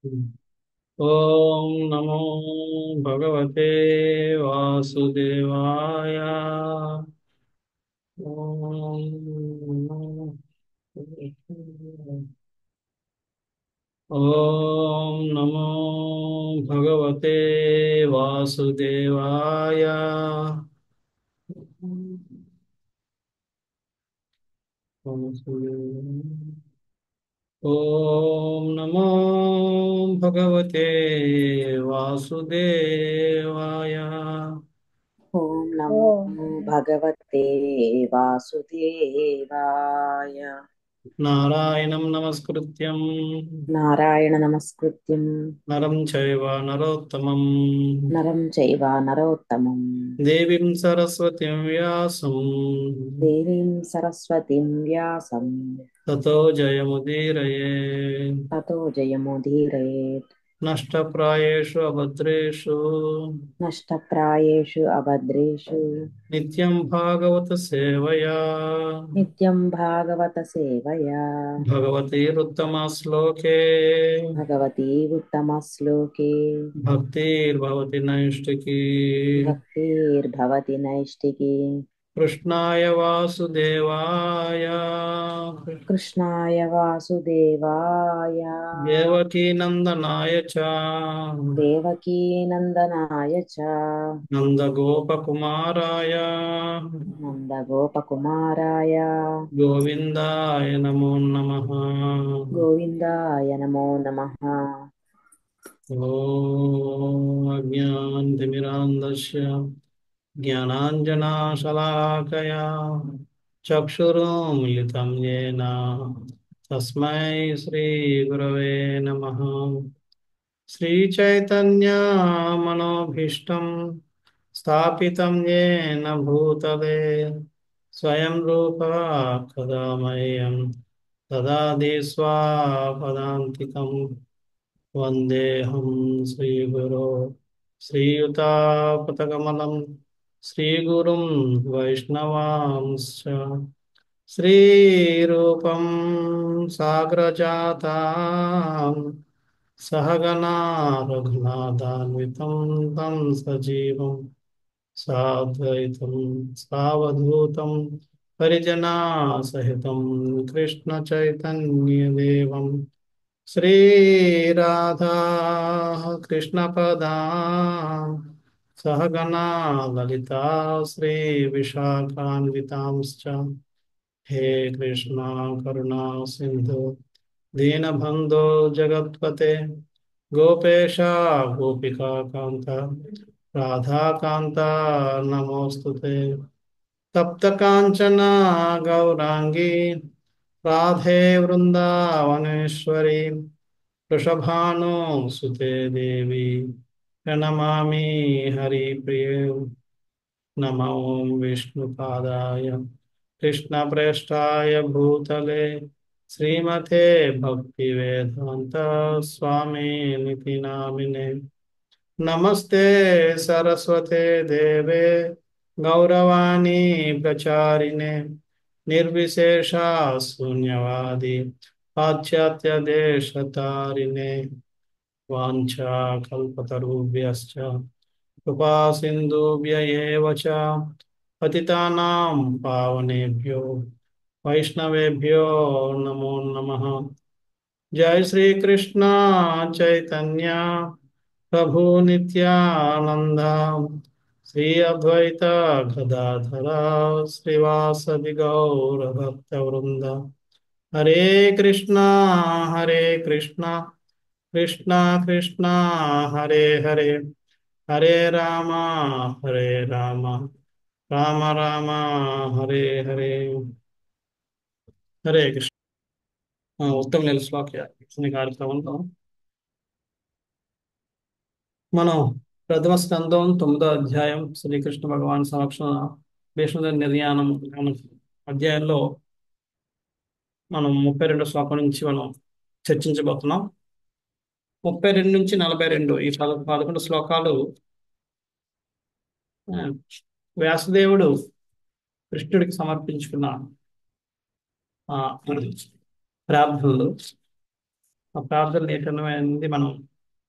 ओम नमो भगवते वासुदेवाय। ओम नमो ओम नमो भगवते वासुदेवाय। ओम नमो भगवते वासुदेवाय। ॐ ओम नमो भगवते वासुदेवाय। नारायणं नमस्कृत्यं नारायण नमस्कृत्यं नरं चैव नरोत्तमं नरं चैव नरोत्तमं देवीं सरस्वतीं व्यासं देवीं सरस्वतीं व्यासं ततो जयमुदीरये। ततो जयमुदीरयेत्। नष्टप्रायेषु अभद्रेषु नष्टप्रायेषु अभद्रेषु नित्यं भागवत सेवया नित्यं भागवतसेवया भगवतीरुत्तमश्लोके भगवती उत्तमश्लोके भक्तिर्भवति नैष्टिकी। भक्तिर्भवति नैष्टिकी। कृष्णाय वासुदेवाय कृष्णाय वासुदेवाय देवकीनन्दनाय च देवकीनन्दनाय च नन्दगोपकुमाराय नन्दगोपकुमाराय गोविन्दाय नमो नमः। गोविन्दाय नमो नमः। ॐ अज्ञानतिमिरान्धस्य ज्ञानाञ्जनाशलाकया चक्षुरुन्मिलितं येन तस्मै श्रीगुरवे नमः। श्रीचैतन्यमनोभीष्टं स्थापितं येन भूतले स्वयं रूपा कदा मह्यं ददाति स्वापदान्तिकम्। वन्देऽहं श्रीगुरो श्रीयुतापतकमलं श्रीगुरुं वैष्णवांश्च श्रीरूपं साग्रजातां सहगना रघुनाथान्वितं तं सजीवं साद्वैतं सावधूतं परिजनासहितं कृष्णचैतन्यदेवं श्रीराधा कृष्णपदां सहगना ललिता श्रीविशाखान्वितांश्च। हे कृष्णा करुणा सिन्धु दीनबन्धो जगत्पते गोपेश गोपिका कान्त राधाकान्त नमोऽस्तुते। तप्तकाञ्चन गौराङ्गी राधे वृन्दावनेश्वरी वृषभानुसुते देवी प्रणमामि हरिप्रिये। नमो विष्णुपादाय कृष्णप्रेष्ठाय भूतले श्रीमते भक्तिवेदान्त स्वामिनिति नामिने। नमस्ते सरस्वते देवे गौरवाणी प्रचारिणे निर्विशेषा शून्यवादी पाश्चात्य देशतारिणे। वाञ्छाकल्पतरुभ्यश्च कृपा सिन्धुभ्य एव च पतितानां पावनेभ्यो वैष्णवेभ्यो नमो नमः। जय श्री कृष्ण चैतन्य प्रभु नित्यानंद श्री अद्वैत गदाधर श्रीवासदि गौर भक्तवृंद। हरे कृष्णा हरे कृष्णा कृष्णा कृष्णा हरे हरे हरे राम हरे राम राम राम हरे हरे। हरे कृष्ण। ఉత్తమ నెల శ్లోక ఈ కార్యక్రమంలో మనం ప్రథమ స్కందం 9వ అధ్యాయం శ్రీకృష్ణ భగవాన్ సమక్షంలో భీష్ముడి నిర్యాణం అనే అధ్యాయంలో మనం 32వ శ్లోకం నుంచి మనం చర్చించబోతున్నాం. 32 నుంచి 42 ఈ 11 శ్లోకాలు ఆ, వ్యాసదేవుడు కృష్ణుడికి సమర్పించుకున్న ఆ, ప్రార్థనలు. ఆ ప్రార్థనలు ఏంటనేది మనం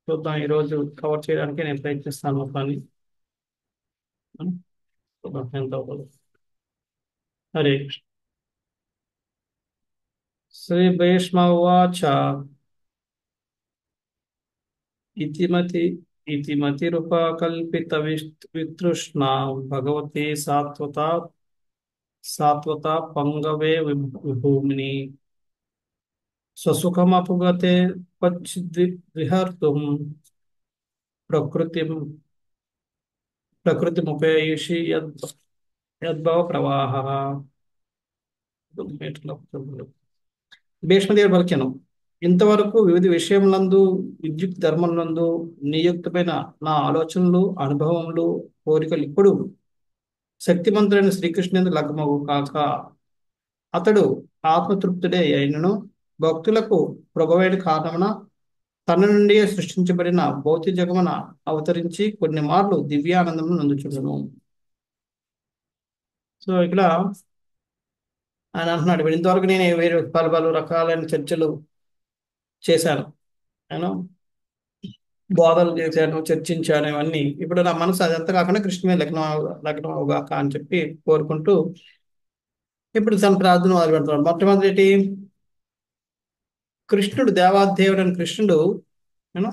చూద్దాం. ఈరోజు కవర్ చేయడానికి నేను ప్రయత్నిస్తాను మొత్తాన్ని. చూద్దాం ఎంత అవుతుందో. హరే కృష్ణ. శ్రీ భీష్మ ఉవాచ ఇతిమతి ఇతిమతిరుపకల్పిత వితృష్ణా భగవతి సాత్వత పంగవే విభూమిని స్వసుఖమపుగతే పచ్చిద్విహర్తుం ప్రకృతి ప్రకృతిముపేయుషి యద్భవ ప్రవాహ. భీష్మదేవుడు పలికెను, ఇంతవరకు వివిధ విషయములందు విద్యుత్ ధర్మములందు నియుక్తమైన నా ఆలోచనలు, అనుభవములు, కోరికలు ఇప్పుడు శక్తిమంతుడైన శ్రీకృష్ణుని లగ్నమవు కాక అతడు ఆత్మతృప్తుడే అయినను భక్తులకు ప్రభువైన కారణమున తన నుండి సృష్టించబడిన భౌతిక జగమున అవతరించి కొన్ని మార్లు దివ్యానందమును నందుచుండును. సో ఇక్కడ ఆయన అంటున్నాడు, "ఇప్పుడు ఇంతవరకు నేను వేరే పలు పలు రకాలైన చర్చలు చేశాను, నేను బోధలు చేశాను, చర్చించాను, ఇవన్నీ ఇప్పుడు నా మనసు అదంతా కాకుండా కృష్ణ మీద లగ్నం అవుగాక అని చెప్పి కోరుకుంటూ ఇప్పుడు తన ప్రార్థన మొదలు పెడుతున్నాడు. మొట్టమొదటి కృష్ణుడు, దేవాదేవుడు అని కృష్ణుడు నేను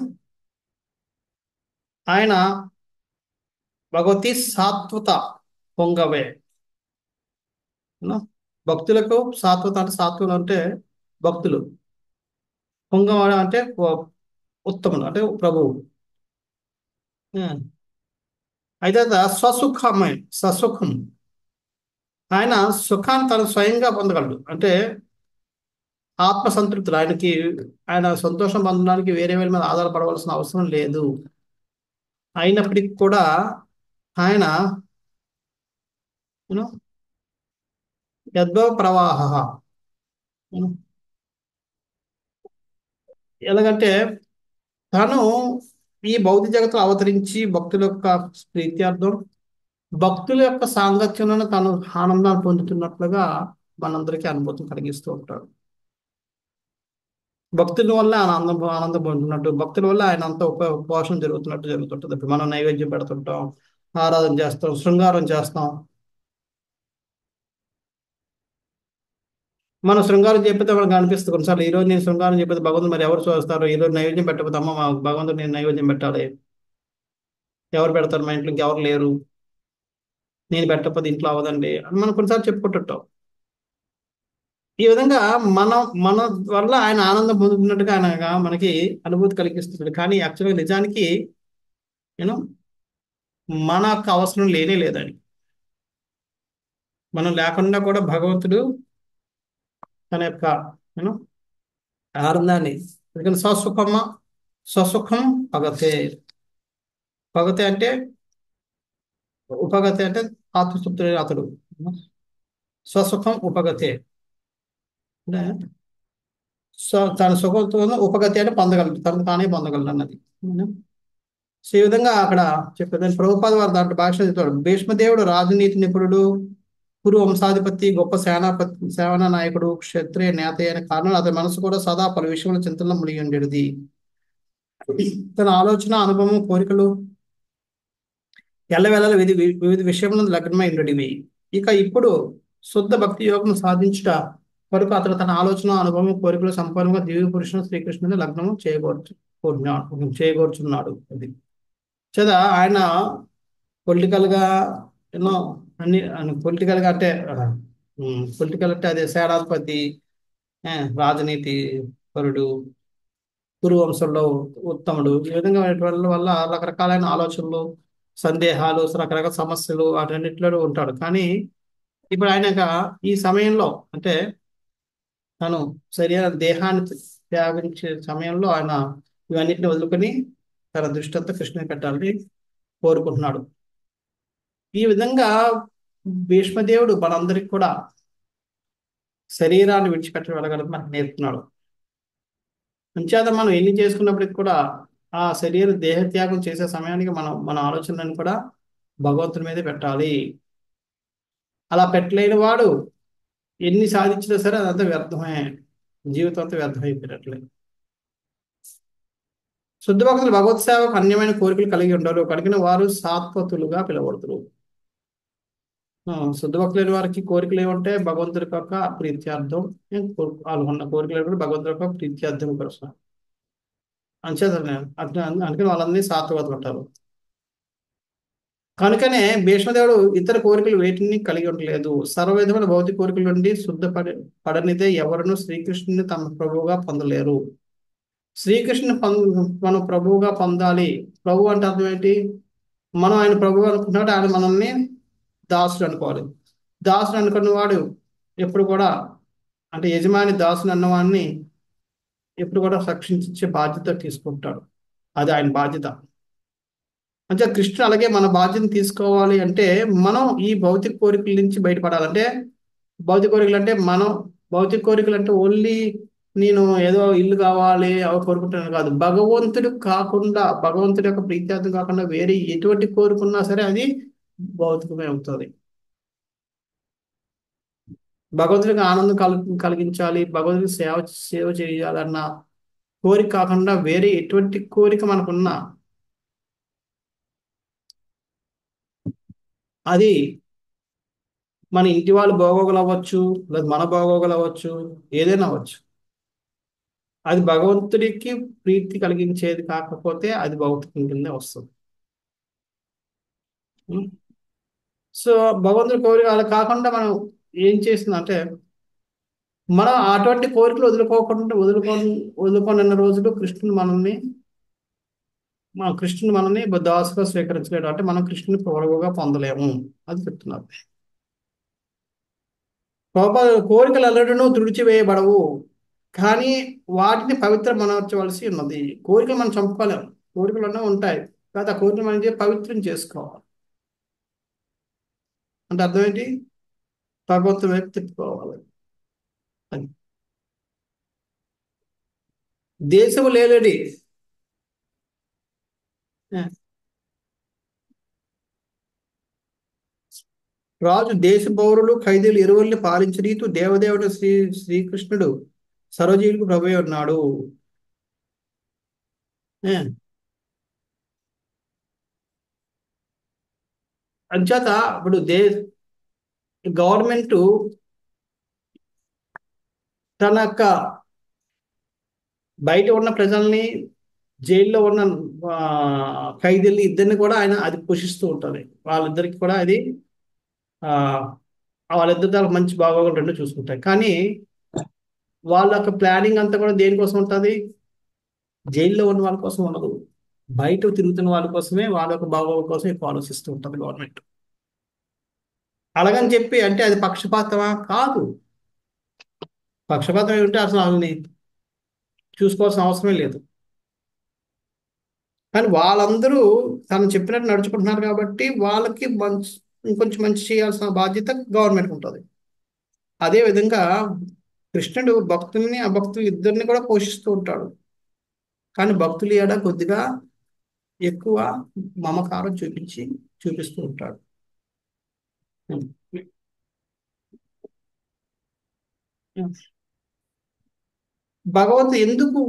ఆయన భగవతి సాత్వత పొంగవే. యూనో, భక్తులకు సాత్వత అంటే సాత్వులు అంటే భక్తులు, పొంగవ అంటే ఉత్తములు అంటే ప్రభువు. అయితే స్వసుఖమే ససుఖం, ఆయన సుఖాన్ని తను స్వయంగా పొందగలడు. అంటే ఆత్మ సంతృప్తులు ఆయనకి, ఆయన సంతోషం పొందడానికి వేరే వేరే మీద ఆధారపడవలసిన అవసరం లేదు. అయినప్పటికీ కూడా ఆయన యూనో యద్భవ ప్రవాహ, ఎలాగంటే తను ఈ భౌతిక జగత్తులో అవతరించి భక్తుల యొక్క ప్రీత్యార్థం, భక్తుల యొక్క సాంగత్యంలో తను ఆనందాన్ని పొందుతున్నట్లుగా మనందరికీ అనుభూతి కలిగిస్తూ ఉంటాడు. భక్తుల వల్ల ఆయన ఆనందం పొందుతున్నట్టు, భక్తుల వల్ల ఆయన అంత ఉపవాసం జరుగుతుంటుంది. ఇప్పుడు మనం నైవేద్యం పెడుతుంటాం, ఆరాధన చేస్తాం, శృంగారం చేస్తాం. మనం శృంగారం చెప్పితే మనకు అనిపిస్తుంది కొన్నిసార్లు, ఈ రోజు నేను శృంగారం చెప్పితే భగవంతుడు మరి ఎవరు చూస్తారు, ఈ రోజు నైవేద్యం పెట్టకపోతే అమ్మ మా భగవంతుడు నేను నైవేద్యం పెట్టాలి, ఎవరు పెడతారు, మా ఇంట్లో ఇంకెవరు లేరు, నేను పెట్టకపోతే ఇంట్లో అవ్వదండి అని మనం కొన్నిసార్లు చెప్పుకుంటుంటాం. ఈ విధంగా మన వల్ల ఆయన ఆనందం పొందుతున్నట్టుగా ఆయన మనకి అనుభూతి కలిగిస్తున్నాడు. కానీ యాక్చువల్గా నిజానికి నేను మనకు అవసరం లేనే లేదని, మనం లేకుండా కూడా భగవంతుడు తన యొక్క నేను ఆనందాన్ని, ఎందుకంటే స్వసుఖం పగతే. పగతే అంటే ఉపగతే అంటే ఆత్మతృప్తుడైన అతడు. స్వసుఖం ఉపగతే అంటే తన సుఖంతో ఉపగతి అంటే పొందగలడు, తనకు తానే పొందగలడు అన్నది. సో ఈ విధంగా అక్కడ చెప్పేదాన్ని ప్రభుపాద వారు దాంట్లో భాష చెప్తాడు. భీష్మదేవుడు రాజనీతి నిపుణుడు, కురు వంశాధిపతి, గొప్ప సేనా నాయకుడు, క్షత్రియ నేత అయిన కారణం అతని మనసు కూడా సదా పలు విషయంలో చింతనలో మునిగి ఉండేది. తన ఆలోచన, అనుభవం, కోరికలు ఎల్లవేళలా వివిధ విషయములను లగ్నమై ఉండేవి. ఇక ఇప్పుడు శుద్ధ భక్తి యోగం సాధించుట వరకు అతడు తన ఆలోచన, అనుభవం, కోరికలు సంపూర్ణంగా దివ్య పురుషుని శ్రీకృష్ణుని లగ్నము చేయగోర్చున్నాడు. అది చదా ఆయన పొలిటికల్ గా ఎన్నో అన్ని పొలిటికల్ గా అంటే పొలిటికల్ అంటే అదే సేనాధిపతి, రాజనీతి పరుడు, కురు వంశంలో ఉత్తముడు, ఈ విధంగా వల్ల రకరకాలైన ఆలోచనలు, సందేహాలు, రకరకాల సమస్యలు వాటన్నిటిలో ఉంటాడు. కానీ ఇప్పుడు ఆయన ఈ సమయంలో అంటే తను దేహాన్ని త్యాగించే సమయంలో ఆయన ఇవన్నిటిని వదులుకొని తన దృష్టి అంతా కృష్ణుని పెట్టాలని కోరుకుంటున్నాడు. ఈ విధంగా భీష్మదేవుడు మనందరికి కూడా శరీరాన్ని విడిచిపెట్టి వెళ్ళగలదు మనకు నేర్పుతున్నాడు. అంచేత మనం ఎన్ని చేసుకున్నప్పటికి కూడా ఆ దేహత్యాగం చేసే సమయానికి మన ఆలోచనలను కూడా భగవంతుని మీదే పెట్టాలి. అలా పెట్టలేని వాడు ఎన్ని సాధించినా సరే అదంతా వ్యర్థమే, జీవితం అంతా వ్యర్థమైపోయినట్లే. శుద్ధ భక్తులు భగవత్ సేవకు అన్యమైన కోరికలు కలిగి ఉండరు కనుక వారు సాత్వతులుగా పిలువబడతారు. శుద్ధ భక్తులైన వారికి కోరికలు ఏమంటే భగవంతుడి యొక్క ప్రీత్యార్థం. వాళ్ళు ఉన్న కోరికలు ఏమిటంటే భగవంతుడి యొక్క ప్రీత్యార్థం కోసం అంచేత అందుకని వాళ్ళందరినీ సాత్వతులు అంటారు. కనుకనే భీష్మదేవుడు ఇతర కోరికలు వేటిని కలిగి ఉండలేదు. సర్వవిధమైన భౌతిక కోరికల నుండి పడనిదే ఎవరునూ శ్రీకృష్ణుని తమ ప్రభువుగా పొందలేరు. శ్రీకృష్ణుని మనం ప్రభువుగా పొందాలి. ప్రభు అంటే అర్థం ఏంటి? మనం ఆయన ప్రభువు అనుకుంటున్నాడు, ఆయన మనల్ని దాసుడు అనుకోవాలి. దాసుడు అనుకున్నవాడు ఎప్పుడు కూడా, అంటే యజమాని దాసుడు అన్నవాడిని ఎప్పుడు కూడా రక్షించే బాధ్యత తీసుకుంటాడు. అది ఆయన బాధ్యత. అంటే కృష్ణుడు అలాగే మన బాధ్యతను తీసుకోవాలి. అంటే మనం ఈ భౌతిక కోరికల నుంచి బయటపడాలంటే, భౌతిక కోరికలు అంటే మనం భౌతిక కోరికలు అంటే ఓన్లీ నేను ఏదో ఇల్లు కావాలి అవి కోరుకుంటాను కాదు. భగవంతుడు కాకుండా, భగవంతుడి యొక్క ప్రీత్యార్థం కాకుండా వేరే ఎటువంటి కోరుకున్నా సరే అది భౌతికమే అవుతుంది. భగవంతుడికి ఆనందం కలిగించాలి, భగవంతుడికి సేవ సేవ చేయాలన్న కోరిక కాకుండా వేరే ఎటువంటి కోరిక మనకున్నా అది మన ఇంటి వాళ్ళు బాగోగులు అవ్వచ్చు, లేదా మన బాగోగులు అవ్వచ్చు, ఏదైనా అవ్వచ్చు. అది భగవంతుడికి ప్రీతి కలిగించేది కాకపోతే అది భౌతికం కింద వస్తుంది. సో భగవంతుడి కోరిక అలా కాకుండా మనం ఏం చేస్తుందంటే, మనం అటువంటి కోరికలు వదులుకోనున్న రోజులు కృష్ణుని మనల్ని దాసుగా స్వీకరించలేడు. అంటే మనం కృష్ణుని ప్రభువుగా పొందలేము అది చెప్తున్నారు. కోరికలు అల్లడను తుడిచివేయబడవు, కానీ వాటిని పవిత్రమనర్చవలసి ఉన్నది. కోరికలు మనం చంపుకోలేము, కోరికలు అన్నీ ఉంటాయి కాదు. ఆ కోరికలు మనం పవిత్రం చేసుకోవాలి. అంటే అర్థం ఏంటి? భగవంతుడి వైపు తిప్పుకోవాలి. అది దేశము లేలేడి రాజు దేశ పౌరులు ఖైదీలు ఇరువురిని పాలించే రీతు దేవదేవుడు శ్రీకృష్ణుడు సర్వజీవులకు ప్రభువై ఉన్నాడు. అంచేత ఇప్పుడు గవర్నమెంట్ తన యొక్క బయట ఉన్న ప్రజల్ని, జైల్లో ఉన్న ఖైదీల్ని ఇద్దరిని కూడా ఆయన అది పోషిస్తూ ఉంటుంది. వాళ్ళిద్దరికి కూడా అది వాళ్ళిద్దరు మంచి బాగోగులు రెండు చూసుకుంటాయి. కానీ వాళ్ళ యొక్క ప్లానింగ్ అంతా కూడా దేనికోసం ఉంటుంది? జైల్లో ఉన్న వాళ్ళ కోసం ఉండదు, బయట తిరుగుతున్న వాళ్ళ కోసమే, వాళ్ళ యొక్క బాగోగుల కోసం ఎక్కువ ఆలోచిస్తూ ఉంటుంది గవర్నమెంట్. అలాగని చెప్పి అంటే అది పక్షపాతమా? కాదు. పక్షపాతం ఏమిటంటే అసలు వాళ్ళని చూసుకోవాల్సిన అవసరమే లేదు. కానీ వాళ్ళందరూ తను చెప్పినట్టు నడుచుకుంటున్నారు కాబట్టి వాళ్ళకి ఇంకొంచెం మంచి చేయాల్సిన బాధ్యత గవర్నమెంట్ ఉంటుంది. అదే విధంగా కృష్ణుడు భక్తుల్ని అభక్తులు ఇద్దరిని కూడా పోషిస్తూ ఉంటాడు. కానీ భక్తులు ఏడా కొద్దిగా ఎక్కువ మమకారం చూపిస్తూ ఉంటాడు. భగవంతుడు ఎందుకు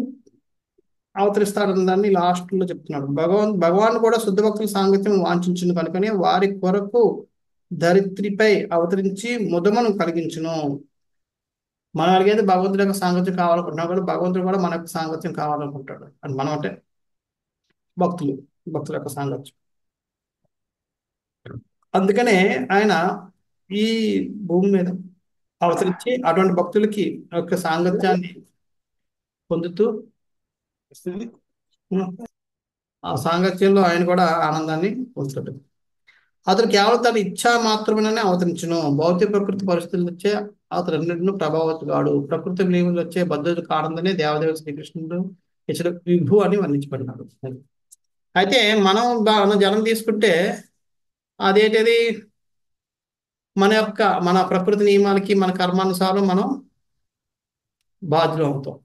అవతరిస్తారన్న దాన్ని లాస్ట్ లో చెప్తున్నాడు. భగవాన్ కూడా శుద్ధ భక్తుల సాంగత్యం వాంఛించును కనుకనే వారి కొరకు ధరిత్రిపై అవతరించి ముదమును కలిగించును. మనం అడిగేది భగవంతుడి యొక్క సాంగత్యం కావాలనుకుంటున్నాం కూడా, భగవంతుడు కూడా మన యొక్క సాంగత్యం కావాలనుకుంటాడు. అని మనం అంటే భక్తుల యొక్క సాంగత్యం. అందుకనే ఆయన ఈ భూమి మీద అవతరించి అటువంటి భక్తులకి యొక్క సాంగత్యాన్ని పొందుతూ ఆ సాంగత్యంలో ఆయన కూడా ఆనందాన్ని పొందుతాడు. అతను కేవలం తన ఇచ్చా మాత్రమేనే అవతరించును. భౌతిక ప్రకృతి పరిస్థితులు వచ్చే అతను అన్నింటినూ ప్రభావితగాడు. ప్రకృతి నియములు వచ్చే బద్ధతకు ఆనందనే దేవదేవుడు శ్రీకృష్ణుడు ఇతడు విభు అని వర్ణించబడినాడు. అయితే మన జనం తీసుకుంటే అదేంటిది, మన ప్రకృతి నియమాలకి మన కర్మానుసారం మనం బాధ్యులు అవుతాం.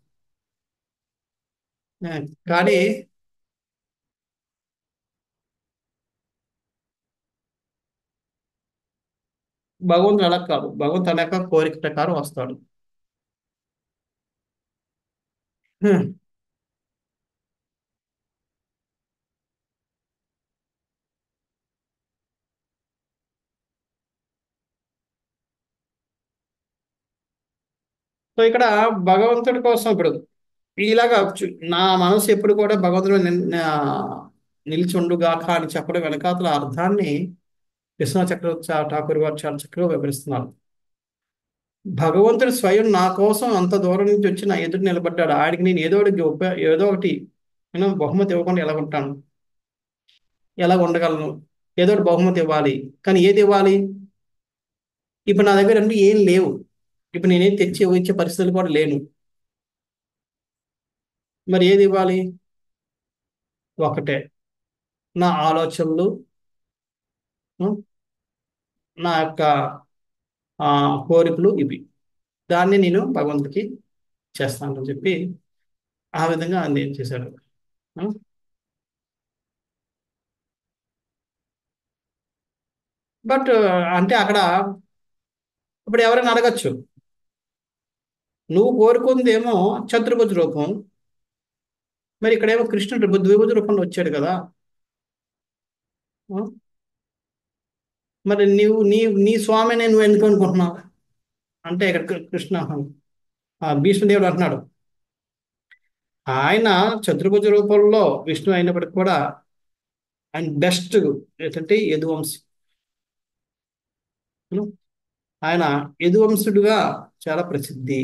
కానీ భగవంతుడు అలా కాదు. భగవంతుడు తన యొక్క కోరిక ప్రకారం వస్తాడు. సో ఇక్కడ భగవంతుడి కోసం ఇప్పుడు ఇలాగా నా మనసు ఎప్పుడు కూడా భగవంతుడు నిలిచుండుగాక అని చెప్పడం వెనకాతల అర్థాన్ని విశ్వనాథ చక్రవర్తి ఠాకూర్ గారు చాలా చక్కగా వివరిస్తున్నారు. భగవంతుడు స్వయం నా కోసం అంత దూరం నుంచి వచ్చి నా ఎదురు నిలబడ్డాడు. ఆడికి నేను ఏదో ఒకటి నేను బహుమతి ఇవ్వకుండా ఎలా ఉంటాను, ఎలా ఉండగలను? ఏదో ఒకటి బహుమతి ఇవ్వాలి. కానీ ఏది ఇవ్వాలి? ఇప్పుడు నా దగ్గర అంటే ఏం లేవు. ఇప్పుడు నేనేం తెచ్చి ఇచ్చే పరిస్థితులు కూడా లేను. మరి ఏది ఇవ్వాలి? ఒకటే, నా ఆలోచనలు, ఉం, నా యొక్క కోరికలు ఇవి. దాన్ని నేను భగవంతుడికి చేస్తానని చెప్పి ఆ విధంగా ఆయన ఏం చేశాడు. బట్ అంటే అక్కడ ఇప్పుడు ఎవరైనా అడగచ్చు, నువ్వు కోరుకుందేమో చతుర్భుజ రూపం, మరి ఇక్కడేమో కృష్ణుడు ద్విభుజ రూపంలో వచ్చాడు కదా. ఆ? మరి నీ స్వామిని నువ్వు ఎందుకు అనుకుంటున్నావు అంటే ఇక్కడ కృష్ణ భీష్మదేవుడు అంటున్నాడు, ఆయన చతుర్భుజ రూపంలో విష్ణు అయినప్పటికీ కూడా ఆయన బెస్ట్ ఏంటంటే యదువంశి. ఆయన యదువంశుడుగా చాలా ప్రసిద్ధి.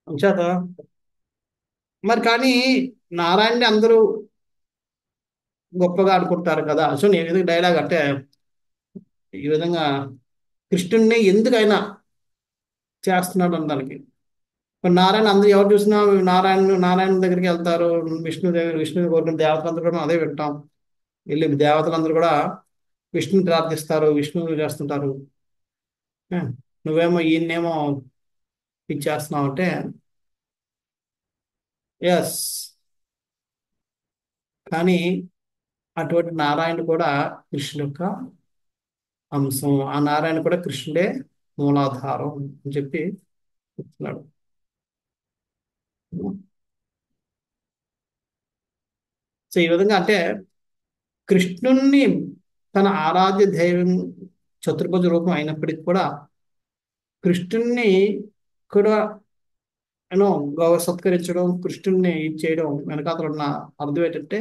చేత మరి కానీ నారాయణని అందరూ గొప్పగా అనుకుంటారు కదా. సో నేను ఏదో డైలాగ్ అంటే ఈ విధంగా కృష్ణుడిని ఎందుకైనా చేస్తున్నాడు అనడానికి. మరి నారాయణ అందరూ ఎవరు చూసినా నారాయణ దగ్గరికి వెళ్తారు, విష్ణుని కోరుకున్న దేవతలందరూ కూడా అదే వింటాం. వెళ్ళి దేవతలందరూ కూడా విష్ణుని ప్రార్థిస్తారు, విష్ణుని చేస్తుంటారు. ఏ, నువ్వేమో ఈయన్నేమో ఇచ్చేస్తున్నావు అంటే ఎస్. కానీ అటువంటి నారాయణ కూడా కృష్ణుడు యొక్క అంశం. ఆ నారాయణ కూడా కృష్ణుడే మూలాధారం అని చెప్పి చెప్తున్నాడు. సో ఈ విధంగా అంటే కృష్ణుణ్ణి తన ఆరాధ్య దైవం చతుర్భుజ రూపం అయినప్పటికీ కూడా కృష్ణుణ్ణి కూడా యూనో సత్కరించడం, కృష్ణుణ్ణి చేయడం వెనకాతల ఉన్న అర్థం ఏంటంటే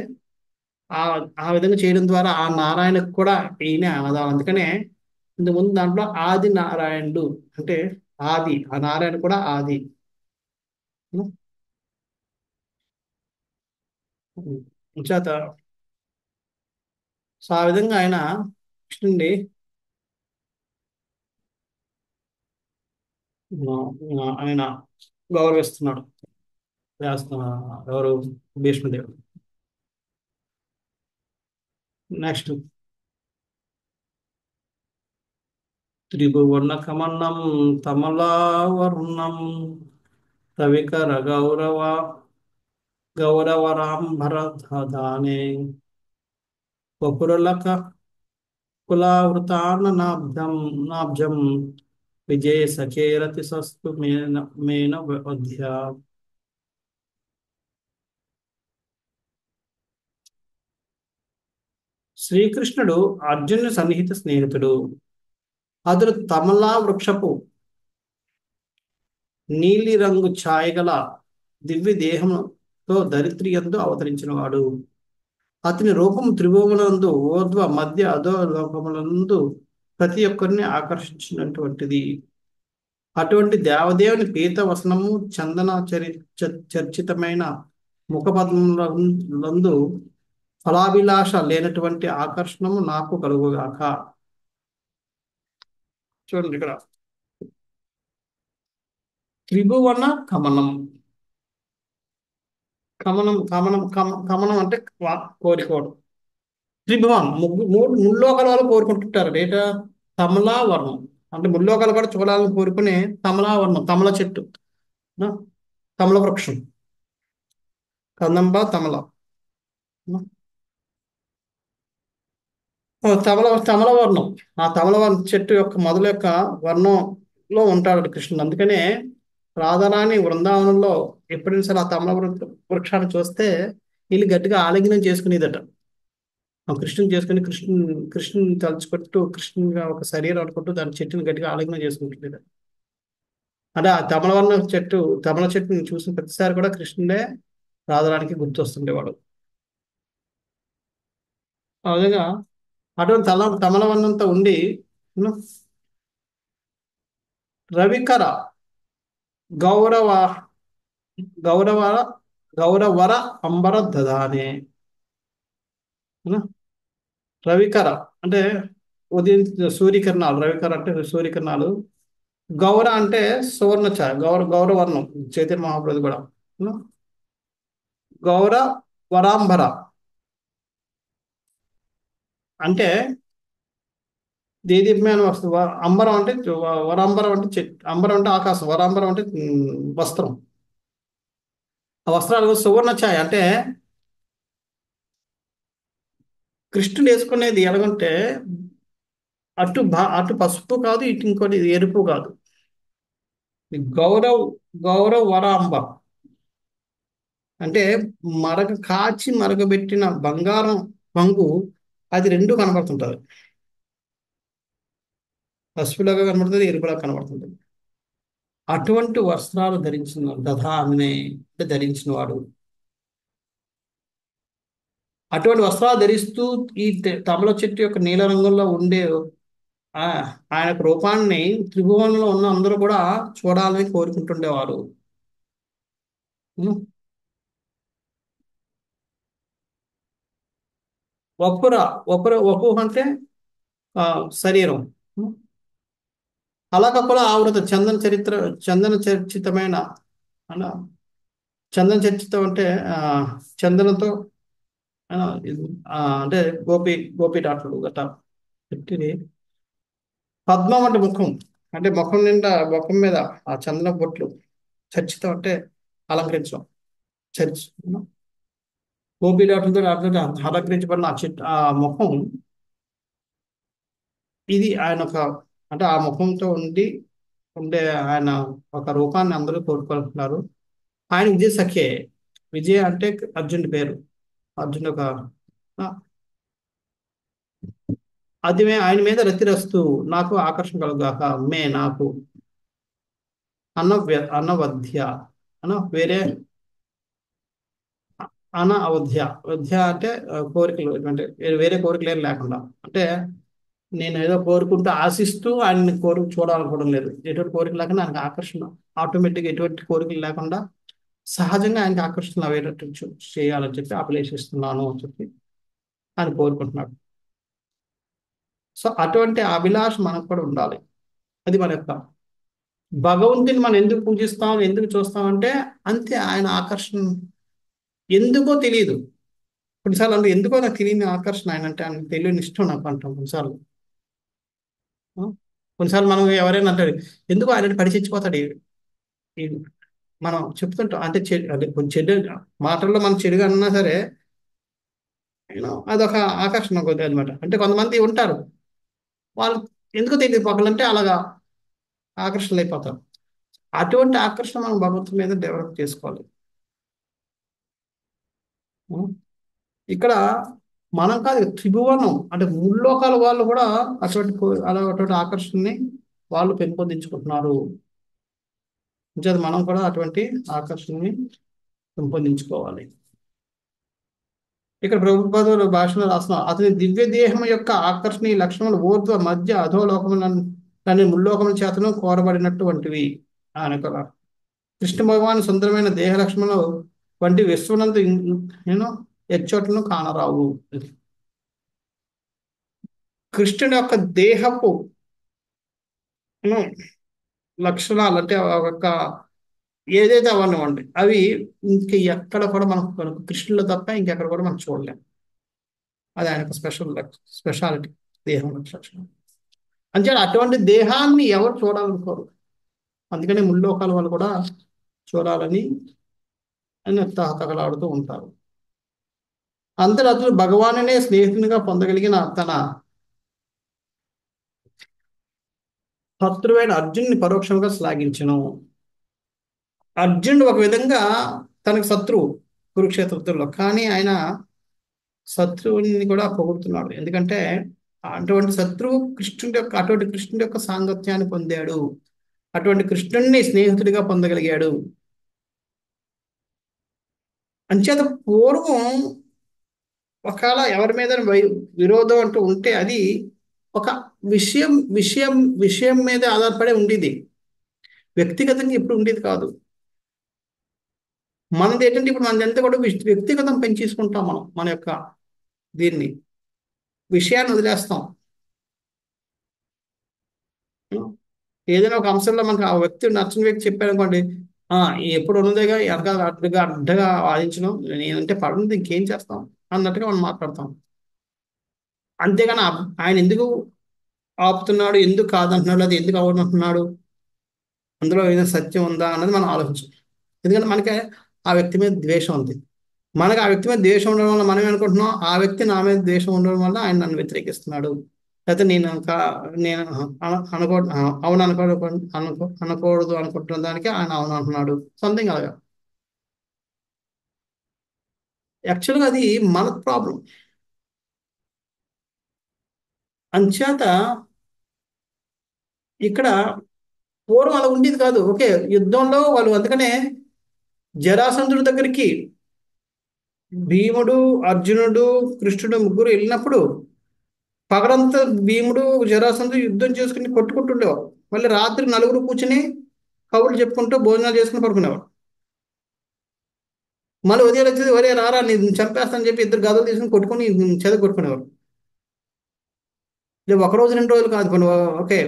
ఆ ఆ విధంగా చేయడం ద్వారా ఆ నారాయణకు కూడా ఈయన ఆధారం. అందుకనే ఇంతకుముందు దాంట్లో ఆది నారాయణుడు అంటే ఆది, ఆ నారాయణ కూడా ఆది. చేత సో ఆ విధంగా ఆయన కృష్ణుడి ఆయన గౌరవిస్తున్నాడు. ఎవరు? భీష్మదేవుడు. నెక్స్ట్, త్రిభువన కమలం తమలావర్ణం రవికర గౌరవరాంభరధానే వపురలక కులావృతాన్ననాబ్జం విజయ సచేరతి సస్తు మేన వధ్య. శ్రీకృష్ణుడు అర్జునుని సన్నిహిత స్నేహితుడు. అతడు తమలా వృక్షపు నీలి రంగు ఛాయగల దివ్య దేహంతో ధరిత్రి యందు అవతరించిన వాడు. అతని రూపం త్రిభువనందు ఊర్ధ్వ మధ్య అధో లోకములందు ప్రతి ఒక్కరిని ఆకర్షించినటువంటిది. అటువంటి దేవదేవుని పీత వసనము చందన చర్చితమైన ముఖపద్మలందు ఫలాభిలాష లేనటువంటి ఆకర్షణము నాకు కలుగుగాక. చూడండి ఇక్కడ త్రిభువన కమలం. కమనం అంటే కోరుకోవడం. త్రిభువన్ ముల్లోకాల వాళ్ళు కోరుకుంటుంటారు. డేటా తమలా వర్ణం అంటే ముల్లోకాలు కూడా చూడాలని కోరుకునే తమలా వర్ణం, తమల చెట్టు, ఆ, తమల వృక్షం, కందంబ తమల, తమల వర్ణం. ఆ తమల వర్ణ చెట్టు యొక్క మొదల యొక్క వర్ణంలో ఉంటాడు కృష్ణుడు. అందుకనే రాధారాణి బృందావనంలో ఎప్పుడైనా సరే ఆ తమల వృక్షాన్ని చూస్తే వీళ్ళు గట్టిగా ఆలింగనం చేసుకునేదట. ఆ కృష్ణుని చేసుకుని కృష్ణుని తలుచుకుంటూ కృష్ణునిగా ఒక శరీరం అనుకుంటూ దాని చెట్టుని గట్టిగా ఆలింగనం చేసుకుంటుంది. అంటే ఆ తమల చెట్టుని చూసిన ప్రతిసారి కూడా కృష్ణుడే రాధడానికి గుర్తొస్తుండేవాడు. ఆ విధంగా అటువంటి తమలవన్నంతా ఉండి ను, రవికర గౌరవ గౌరవ గౌరవర అంబర దదానే. ను, రవికర అంటే ఉదయం సూర్యకిరణాలు. రవికర అంటే సూర్యకిరణాలు. గౌర అంటే సువర్ణ ఛాయ, గౌరవర్ణం. చైతన్య మహాప్రభు కూడా ను, గౌర వరాంబర అంటే దేదీప్యమైన వస్తు అంబరం అంటే వరాంబరం అంటే అంబరం అంటే ఆకాశం, వరాంబరం అంటే వస్త్రం. ఆ వస్త్రాలు సువర్ణ ఛాయ అంటే కృష్ణుడు వేసుకునేది ఎలాగంటే అటు పసుపు కాదు, ఇటు ఇంకోటి ఎరుపు కాదు. ఈ గౌరవ్ వరాంబ అంటే మరగబెట్టిన బంగారం బంగు, అది రెండు కనబడుతుంటది. పసుపులాగా కనబడుతుంది, ఎరుపులాగా కనబడుతుంది. అటువంటి వస్త్రాలు ధరించిన దధామినే అంటే ధరించిన వాడు. అటువంటి వస్త్రాలు ధరిస్తూ ఈ తమల చెట్టు యొక్క నీల రంగులో ఉండే ఆ ఆయన యొక్క రూపాన్ని త్రిభువనంలో ఉన్న అందరూ కూడా చూడాలని కోరుకుంటుండేవారు. ఉం? వపుర వపు అంటే శరీరం. ఉం? అలాగ కూడా ఆవృత చందన చర్చితమైన అలా చందన చర్చితం అంటే చందనంతో ఆ, అంటే గోపి డాక్టర్లు గట్ట పెట్టి పద్మం అంటే ముఖం. అంటే ముఖం నిండా ముఖం మీద ఆ చందన బొట్లు. చర్చితం అంటే అలంకరించడం. చర్చ్ గోపి డాక్టర్తో అలంకరించబడిన ఆ ముఖం. ఇది ఆయన ఒక అంటే ఆ ముఖంతో ఉండే ఆయన ఒక రూపాన్ని అందరూ కోరుకుంటున్నారు. ఆయన విజయ సఖే. విజయ అంటే అర్జునుడి పేరు. అర్జునుడు ఒక ఆ, అది ఆయన మీద రతిరస్తూ నాకు ఆకర్షణ కలుగాక నాకు అనవధ్య వేరే అవధ్య. వధ్య అంటే కోరికలు అంటే వేరే కోరికలు ఏం లేకుండా. అంటే నేను ఏదో కోరుకుంటూ ఆశిస్తూ ఆయన్ని చూడాలనుకోవడం లేదు. ఎటువంటి కోరిక లేకుండా ఆయనకు ఆకర్షణ ఆటోమేటిక్గా ఎటువంటి కోరికలు లేకుండా సహజంగా ఆయనకి ఆకర్షణ అయ్యేటట్టు చేయాలని చెప్పి అభిలేషిస్తున్నాను అని చెప్పి ఆయన కోరుకుంటున్నాడు. సో అటువంటి అభిలాష మనకు కూడా ఉండాలి. అది మన యొక్క భగవంతుని మనం ఎందుకు పూజిస్తాం, ఎందుకు చూస్తామంటే అంతే. ఆయన ఆకర్షణ ఎందుకో తెలియదు. కొన్నిసార్లు అంటే ఎందుకో నాకు తెలియని ఆకర్షణ ఆయన అంటే, ఆయన తెలియని ఇష్టం నాకు అంటాం కొన్నిసార్లు. ఆ? కొన్నిసార్లు మనం ఎవరైనా అంటారు ఎందుకు ఆయన పడి చచ్చిపోతాడు ఈ మనం చెప్తుంటాం. అంటే అంటే కొంచెం చెడు మాటల్లో మనం చెడుగా అన్నా సరే అదొక ఆకర్షణ కొద్ది అనమాట. అంటే కొంతమంది ఉంటారు, వాళ్ళు ఎందుకు తెలియదు ఒకళ్ళంటే అలాగా ఆకర్షణలు అయిపోతారు. అటువంటి ఆకర్షణ మనం భగవంతుని మీద డెవలప్ చేసుకోవాలి. ఉం? ఇక్కడ మనం కాదు, త్రిభువనం అంటే ముల్లోకాల వాళ్ళు కూడా అటువంటి ఆకర్షణని వాళ్ళు పెంపొందించుకుంటున్నారు. అంచేత మనం కూడా అటువంటి ఆకర్షణని పెంపొందించుకోవాలి. ఇక్కడ ప్రభుపాదుల భాషలో రాస్తున్నారు, అతని దివ్య దేహం యొక్క ఆకర్షణీయ లక్షణములు ఊర్ధ్వ మధ్య అధోలోకములని ముల్లోకముల చేతను కోరబడినట్టు వంటివి. ఆయన యొక్క కృష్ణ భగవాన్ సుందరమైన దేహ లక్షణములు వంటి విశ్వనందు నేను ఎచ్చోట్లను కానరావు. కృష్ణుని యొక్క దేహపు ను, లక్షణాలు అంటే ఒక ఏదైతే అవనివ్వండి అవి ఇంక ఎక్కడ కూడా మనకు కృష్ణులో తప్ప ఇంకెక్కడ కూడా మనం చూడలేం. అది ఆయనకు స్పెషాలిటీ దేహం లక్షణం. అంటే అటువంటి దేహాన్ని ఎవరు చూడాలనుకోరు. అందుకని ముల్లోకాల వాళ్ళు కూడా చూడాలని తహతహలాడుతూ ఉంటారు. అంతటి అతడు భగవానునే స్నేహితునిగా పొందగలిగిన తన శత్రువైన అర్జున్ని పరోక్షంగా శ్లాఘించను. అర్జునుడు ఒక విధంగా తనకు శత్రువు కురుక్షేత్రంలో, కానీ ఆయన శత్రువుని కూడా పొగుడుతున్నాడు. ఎందుకంటే అటువంటి శత్రువు అటువంటి కృష్ణుడి యొక్క సాంగత్యాన్ని పొందాడు. అటువంటి కృష్ణుడిని స్నేహితుడిగా పొందగలిగాడు. అంచేత పూర్వం ఒకవేళ ఎవరి మీద విరోధం అంటూ ఉంటే అది ఒక విషయం విషయం విషయం మీద ఆధారపడి ఉండేది. వ్యక్తిగతంగా ఇప్పుడు ఉండేది కాదు. మనది ఏంటంటే ఇప్పుడు మనదంతా కూడా వ్యక్తిగతం పెంచేసుకుంటాం. మనం మన యొక్క దీన్ని విషయాన్ని వదిలేస్తాం. ఏదైనా ఒక అంశంలో మనకు ఆ వ్యక్తి నచ్చిన వ్యక్తి చెప్పాడు అనుకోండి, ఆ ఎప్పుడు ఉన్నదేగా అడ్డగా వాదించడం, నేనంటే పడుతుంది ఇంకేం చేస్తాం అన్నట్టుగా మనం మాట్లాడతాం. అంతేగాని ఆయన ఎందుకు ఆపుతున్నాడు, ఎందుకు కాదంటున్నాడు, అది ఎందుకు అవునంటున్నాడు, అందులో ఏదైనా సత్యం ఉందా అన్నది మనం ఆలోచించాం. ఎందుకంటే మనకి ఆ వ్యక్తి మీద ద్వేషం ఉంది. మనకు ఆ వ్యక్తి మీద ద్వేషం ఉండడం వల్ల మనం ఏమనుకుంటున్నాం, ఆ వ్యక్తి నా మీద ద్వేషం ఉండడం వల్ల ఆయన నన్ను వ్యతిరేకిస్తున్నాడు, లేకపోతే నేను అనుకో అవును అనకూడదు అనుకుంటున్న దానికి ఆయన అవును అంటున్నాడు, సంథింగ్ అలాగా. యాక్చువల్గా అది మన ప్రాబ్లం. అంచేత ఇక్కడ పూర్వం అలా ఉండేది కాదు. ఓకే, యుద్ధంలో వాళ్ళు అందుకనే జరాసంధుడి దగ్గరికి భీముడు, అర్జునుడు, కృష్ణుడు ముగ్గురు వెళ్ళినప్పుడు పగలంతా భీముడు, జరాసంధుడు యుద్ధం చేసుకుని కొట్టుకుంటుండేవారు. మళ్ళీ రాత్రి నలుగురు కూర్చుని కబుర్లు చెప్పుకుంటూ భోజనాలు చేసుకుని పడుకునేవారు. మళ్ళీ ఉదయం వచ్చేది, ఒరే రారా నేను చంపేస్తానని చెప్పి ఇద్దరు గదలు తీసుకుని కొట్టుకుని చదువు కొట్టుకునేవారు. ఇది ఒక రోజు రెండు రోజులు కాదు. కొన్ని ఓకే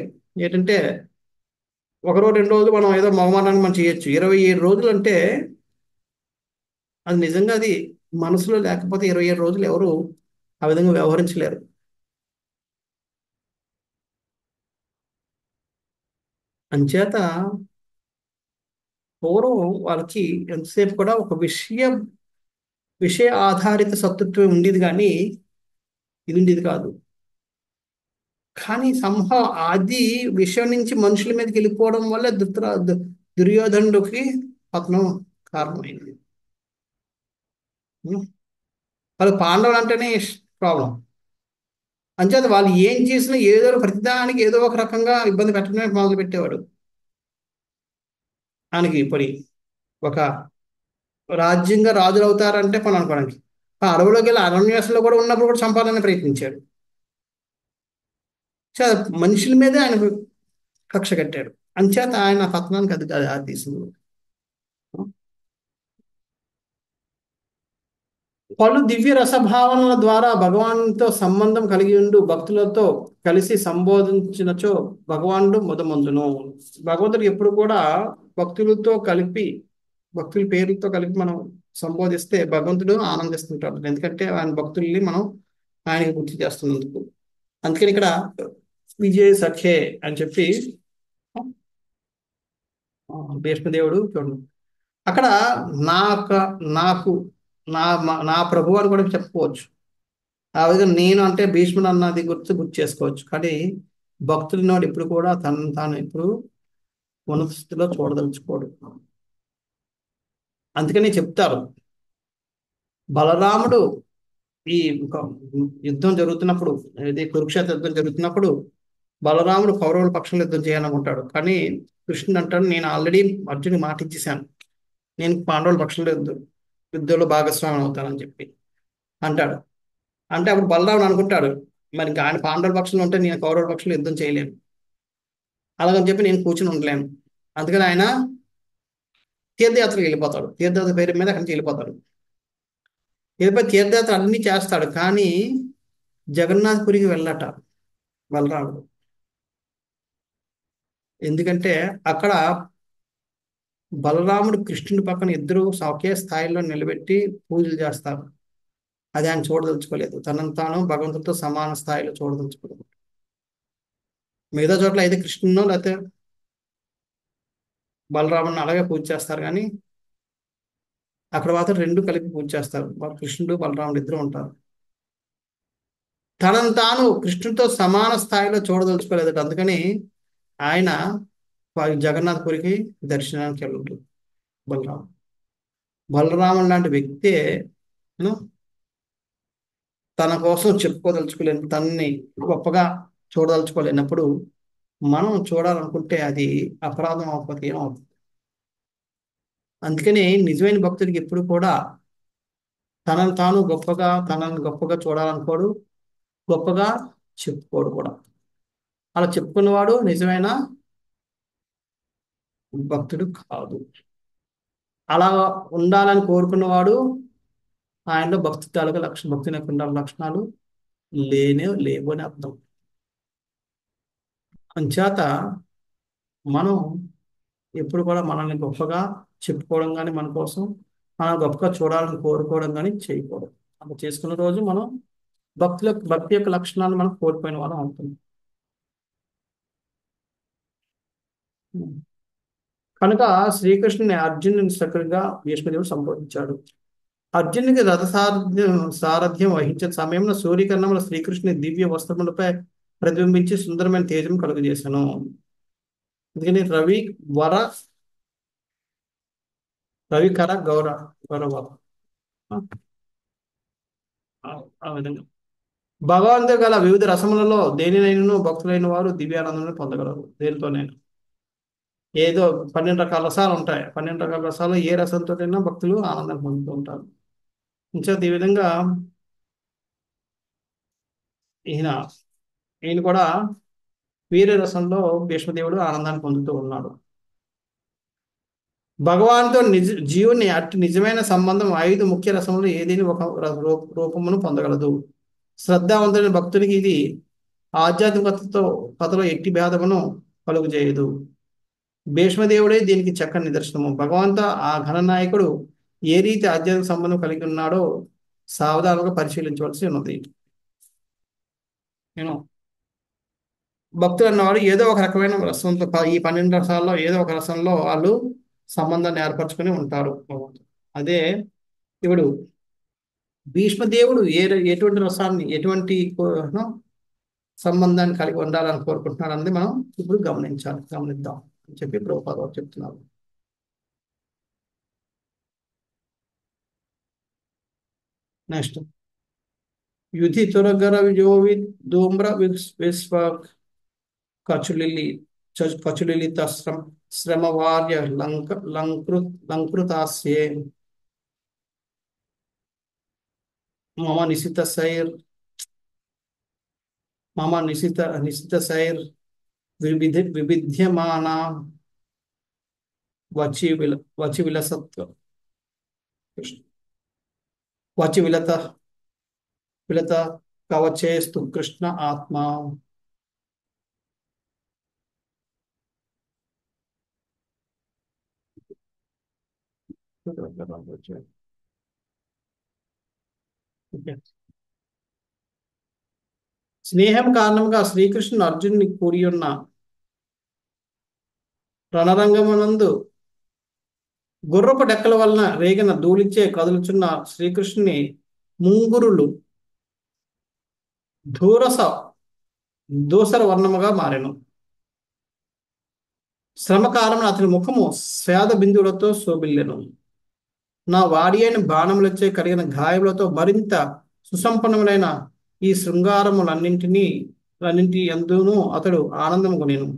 ఏంటంటే ఒక రోజు రెండు రోజులు మనం ఏదో మొహమాటాన్ని మనం చేయొచ్చు. 27 రోజులు అంటే అది నిజంగా అది మనసులో లేకపోతే 27 రోజులు ఎవరు ఆ విధంగా వ్యవహరించలేరు. అంచేత పూర్వం వాళ్ళకి ఎంతసేపు కూడా ఒక విషయ ఆధారిత శత్రుత్వం ఉండేది, కానీ ఇది ఉండేది కాదు. కానీ అది విషయం నుంచి మనుషుల మీదకి వెళ్ళిపోవడం వల్ల దుర్యోధనుడికి పతనం కారణమైంది. ఉం? వాళ్ళు పాండవులు అంటేనే ప్రాబ్లం. అంచేత వాళ్ళు ఏం చేసినా ఏదో ప్రతిదానికి ఏదో ఒక రకంగా ఇబ్బంది పెట్టడమే మొదలు పెట్టేవాడు. ఆయనకి పని ఒక రాజ్యంగా రాజులు అవుతారంటే పని అనుకోవడానికి ఆ అడవులోకి వెళ్ళి అరణ్యాసంలో కూడా ఉన్నప్పుడు కూడా చంపాలని ప్రయత్నించాడు. మనుషుల మీదే ఆయన కక్ష కట్టాడు. అంచేత ఆయన పతనానికి అది తీసింది. పలు దివ్య రసభావనల ద్వారా భగవానుతో సంబంధం కలిగి ఉండు భక్తులతో కలిసి సంబోధించినచో భగవానుడు మొదమందును. భగవంతుడు ఎప్పుడు కూడా భక్తులతో కలిపి భక్తుల పేరుతో కలిపి మనం సంబోధిస్తే భగవంతుడు ఆనందిస్తుంటాడు. ఎందుకంటే ఆయన భక్తుల్ని మనం ఆయనకి గుర్తు చేస్తున్నందుకు. అందుకని ఇక్కడ విజయ సఖే అని చెప్పి భీష్మదేవుడు చూడండి అక్కడ నా నాకు నా ప్రభు అని కూడా చెప్పుకోవచ్చు. ఆ విధంగా నేను అంటే భీష్ముడు అన్నది గుర్తు చేసుకోవచ్చు. కానీ భక్తుడినోడు ఎప్పుడు కూడా తనను తాను ఎప్పుడు ఉన్నత స్థితిలో చూడదలుచుకోడు. అందుకని చెప్తారు, బలరాముడు ఈ యుద్ధం జరుగుతున్నప్పుడు, ఇది కురుక్షేత్ర యుద్ధం జరుగుతున్నప్పుడు బలరాముడు కౌరవుల పక్షంలో యుద్ధం చేయాలనుకుంటాడు. కానీ కృష్ణుడు అంటాడు, నేను ఆల్రెడీ అర్జునుడికి మాట ఇచ్చేసాను, నేను పాండవుల పక్షంలో యుద్ధంలో భాగస్వామి అవుతానని చెప్పి అంటాడు. అంటే అప్పుడు బలరాముడు అనుకుంటాడు, మరి ఆయన పాండవుల పక్షంలో ఉంటే నేను కౌరవుల పక్షంలో యుద్ధం చేయలేను, అలాగని చెప్పి నేను కూర్చుని ఉండలేను. అందుకని ఆయన తీర్థయాత్రకు వెళ్ళిపోతాడు. తీర్థయాత్ర పేరు మీద అక్కడి నుంచి వెళ్ళిపోతాడు. వెళ్ళిపోయి తీర్థయాత్ర అన్ని చేస్తాడు. కానీ జగన్నాథ్పురికి వెళ్ళట బలరాముడు. ఎందుకంటే అక్కడ బలరాముడు కృష్ణుడి పక్కన ఇద్దరు ఒకే స్థాయిలో నిలబెట్టి పూజలు చేస్తారు. అది ఆయన చూడదలుచుకోలేదు. తనను తాను భగవంతుడితో సమాన స్థాయిలో చూడదలుచుకోలేదు. మిగతా చోట్ల అయితే కృష్ణునో లేకపోతే బలరాముని అలాగే పూజ చేస్తారు, కానీ అక్కడ మాత్రం రెండు కలిపి పూజ చేస్తారు. కృష్ణుడు బలరాముడు ఇద్దరు ఉంటారు. తనను తాను కృష్ణుడితో సమాన స్థాయిలో చూడదలుచుకోలేదు. అందుకని ఆయన జగన్నాథపురికి దర్శనానికి వెళ్ళాడు. బలరాముడు లాంటి వ్యక్తే తన కోసం చెప్పుకోదలుచుకోలేని తనని గొప్పగా చూడదలుచుకోలేనప్పుడు మనం చూడాలనుకుంటే అది అపరాధం అవ్వకపోతే ఏమవుతుంది. అందుకని నిజమైన భక్తుడికి ఎప్పుడు కూడా తనని గొప్పగా చూడాలనుకోడు, గొప్పగా చెప్పుకోడు కూడా. అలా చెప్పుకున్నవాడు నిజమైన భక్తుడు కాదు. అలా ఉండాలని కోరుకున్నవాడు ఆయనలో భక్తి తాలూకా భక్తిని యొక్క ఉండాలి లక్షణాలు లేవు అని అర్థం. అంచేత మనం ఎప్పుడు కూడా మనల్ని గొప్పగా చెప్పుకోవడం కానీ, మన కోసం మనం గొప్పగా చూడాలని కోరుకోవడం కానీ చేయకూడదు. అలా చేసుకున్న రోజు మనం భక్తి యొక్క లక్షణాలను మనం కోల్పోయిన వాళ్ళం అవుతుంది. కనుక శ్రీకృష్ణుని అర్జునుని చక్కగా భీష్మదేవుడు సంబోధించాడు. అర్జునునికి సారథ్యం వహించిన సమయంలో సూర్యకిరణముల శ్రీకృష్ణుని దివ్య వస్త్రములపై ప్రతిబింబించి సుందరమైన తేజం కలుగజేశాను. అందుకని రవికర గౌరవ ఆ విధంగా భగవంతుడు గల వివిధ రసములలో దేనినైనా భక్తులైన వారు దివ్యానందాన్ని పొందగలరు. దేనితోనైనా ఏదో 12 రకాల రసాలు ఉంటాయి. 12 రకాల రసాలు ఏ రసంతోనైనా భక్తులు ఆనందం పొందుతూ ఉంటారు. ఇంచేత ఈ విధంగా ఈయన ఈయన కూడా వీర రసంలో భీష్మదేవుడు ఆనందాన్ని పొందుతూ ఉన్నాడు. భగవాన్తో జీవుని అట్టి నిజమైన సంబంధం 5 ముఖ్య రసములు ఏదేని ఒక రూపమును పొందగలదు. శ్రద్ధావంతుడైన భక్తునికి ఇది కథలో ఎట్టి భేదమును కలుగజేయదు. భీష్మదేవుడే దీనికి చక్కని నిదర్శనము. భగవంతు ఆ ఘననాయకుడు ఏ రీతి ఆధ్యాత్మిక సంబంధం కలిగి ఉన్నాడో సావధానంగా పరిశీలించవలసి ఉన్నది. నేను భక్తులు అన్నవాడు ఏదో ఒక రకమైన రసంతో, ఈ 12 రసాల్లో ఏదో ఒక రసంలో వాళ్ళు సంబంధాన్ని ఏర్పరచుకొని ఉంటారు. అదే ఇప్పుడు భీష్మదేవుడు ఎటువంటి రసాన్ని ఎటువంటి సంబంధాన్ని కలిగి ఉండాలని కోరుకుంటున్నాడు అన్నది మనం ఇప్పుడు గమనిద్దాం అని చెప్పి ప్రభుపాద చెప్తున్నారు. నెక్స్ట్ యుధి తురగర విజోవి ధూమ్ర విశ్వ కచులిలిత శ్రమవార్య లంకృతాస్యే మమ నిశిత సైర్ వివిధ్యమాన వచి విలసత్వ వచి విలత కవచేస్తు కృష్ణ ఆత్మ. స్నేహం కారణంగా శ్రీకృష్ణుడు అర్జునుని కూడి ఉన్న రణరంగమునందు గుర్రపు డెక్కల వలన రేగిన ధూళిచే కదులుచున్న శ్రీకృష్ణుని ముంగురులు దూసర వర్ణముగా మారెను. శ్రమ కారణం అతని ముఖము స్వేద బిందువులతో శోభిల్లెను. నా వాడి అయిన బాణములచే కలిగిన గాయములతో మరింత సుసంపన్నములైన ఈ శృంగారములన్నింటి యందును అతడు ఆనందము కొనెను.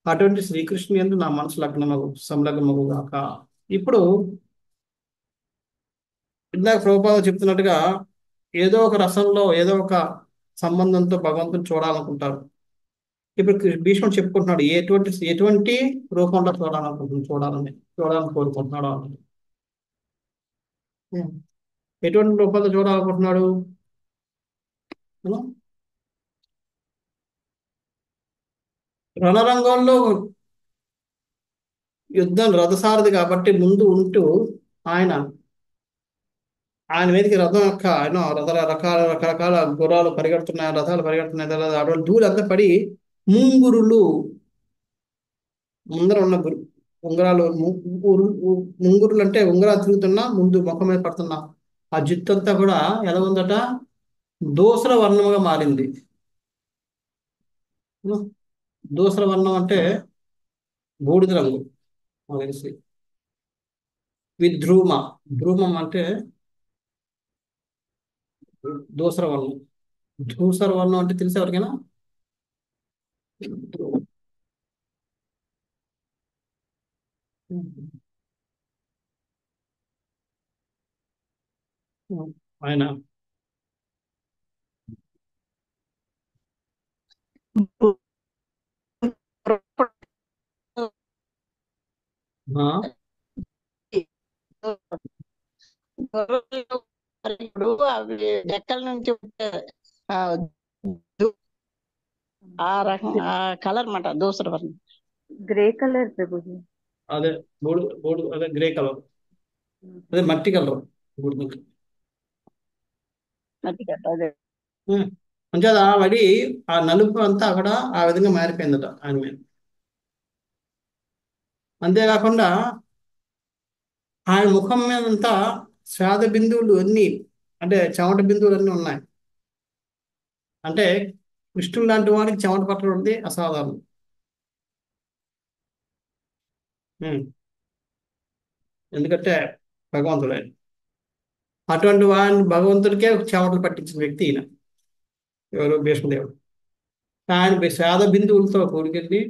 అటువంటి శ్రీకృష్ణుని యందు నా మనసు సంలగ్నమగుగాక. ఇప్పుడు ఇందాక ప్రభుపాద చెప్తున్నట్టుగా ఏదో ఒక రసంలో ఏదో ఒక సంబంధంతో భగవంతుని చూడాలనుకుంటారు. ఇప్పుడు భీష్ముడు చెప్పుకుంటున్నాడు ఎటువంటి రూపంలో చూడాలని కోరుకుంటున్నాడు అన్నది. ఎటువంటి రూపంలో చూడాలనుకుంటున్నాడు? రణరంగంలో యుద్ధం రథసారథి కాబట్టి ముందు ఉంటూ ఆయన మీదకి రథం యొక్క రకరకాల గుర్రాలు పరిగెడుతున్నాయి, రథాలు పరిగెడుతున్నాయి, అటువంటి ధూళి అంతా పడి ముంగురులు ముందర ఉన్న ఉంగరాలు ముంగురులు అంటే ఉంగరాలు తిరుగుతున్నా ముందు ముఖం మీద పడుతున్నా ఆ జుట్టు అంతా కూడా ఎలా ఉందట? దూసర వర్ణముగా మారింది. దూసర వర్ణం అంటే బూడిద రంగు తెలిసి. ధ్రూమం అంటే దూసర వర్ణం. దూసర వర్ణం అంటే తెలుసు ఎవరికైనా? ఆయన ఆ, ఇప్పుడు అవి డెక్కల నుంచి ఆ, దు- ఆ రకం ఆ కలర్ మాట దూసర వర్ణం. Grey colour Prabhuji. అదే అదే గ్రే కలర్, అదే మట్టి కలర్ బూడిద. మట్టిగడ్డ అదే. అంటే అది ఆ వడి, ఆ నలుపు అంతా అక్కడ ఆ విధంగా మారిపోయిందట ఆయన మీద. అంతేకాకుండా ఆయన ముఖం మీద అంతా శ్వేత బిందువులు అన్ని, అంటే చెమట బిందువులు అన్నీ ఉన్నాయి. అంటే కృష్ణుడు లాంటి వాడికి చెమట పట్టడం అనేది అసాధారణం. ఉం. ఎందుకంటే భగవంతుడు ఆయన. అటువంటి వాడిని భగవంతుడికే చెమటలు పట్టించిన వ్యక్తి ఈయన. ఎవరు? భీష్మదేవుడు. ఆయన శ్వేత బిందువులతో కూడికెళ్ళి,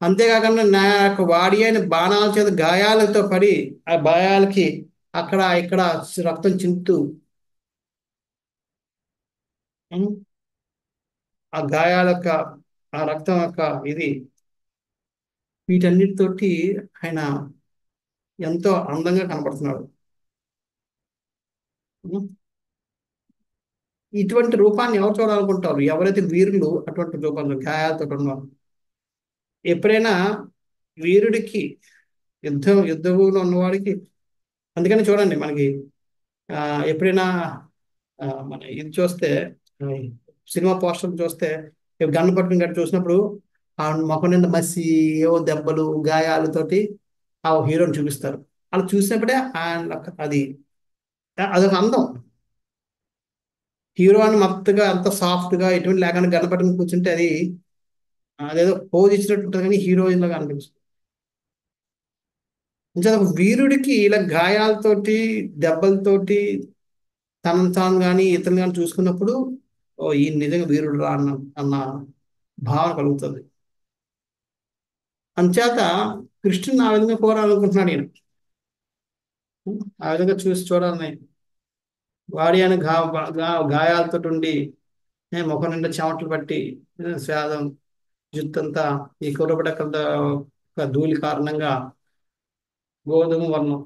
అంతేకాకుండా నా యొక్క వాడి అయిన బాణాల చేత గాయాలతో పడి, ఆ గాయాలకి అక్కడ ఇక్కడ రక్తం చిందుతూ, ఉం, ఆ గాయాల యొక్క ఆ రక్తం యొక్క ఇది, వీటన్నిటితోటి ఆయన ఎంతో అందంగా కనపడుతున్నాడు. ఉం. ఇటువంటి రూపాన్ని ఎవరు చూడాలనుకుంటారు? ఎవరైతే వీరులు అటువంటి రూపంలో గాయాలతో ఉన్నారు. ఎప్పుడైనా వీరుడికి, యుద్ధభూమిలో ఉన్నవాడికి, అందుకని చూడండి మనకి ఆ, ఎప్పుడైనా మన ఇది చూస్తే, ఆ, సినిమా పోస్టర్ చూస్తే, గన్ను పట్టుకుని గట్టి చూసినప్పుడు ఆ ముఖం నిండా మసి, ఏవో దెబ్బలు గాయాలతోటి ఆ హీరోని చూపిస్తారు. అలా చూసినప్పుడే ఆయన అది, అదొక అందం. హీరో అని మత్తుగా అంత సాఫ్ట్ గా ఎటువంటి లేకుండా గన్ను పట్టుకుని కూర్చుంటే అది అదేదో పోజ్ ఇచ్చినట్టు ఉంటుంది, కానీ హీరోయిన్ లాగా అనిపిస్తుంది. ఇంకా ఒక వీరుడికి ఇలా గాయాలతోటి, దెబ్బలతోటి తనను తాను కానీ ఇతరులు కానీ చూసుకున్నప్పుడు, ఓ ఈ నిజంగా వీరుడు రా అన్న భావన కలుగుతుంది. అంచేత కృష్ణుని ఆ విధంగా కోరాలనుకుంటున్నాడు ఈయన. ఆ విధంగా చూసి చూడాలని, వాడి అని గాయాలతో ఉండి, ముఖం నిండా చెమటలు పట్టి, స్వేదం, జుత్తంతా ఈ కుర్రబడకంత ధూళి కారణంగా గోధుమ వర్ణం,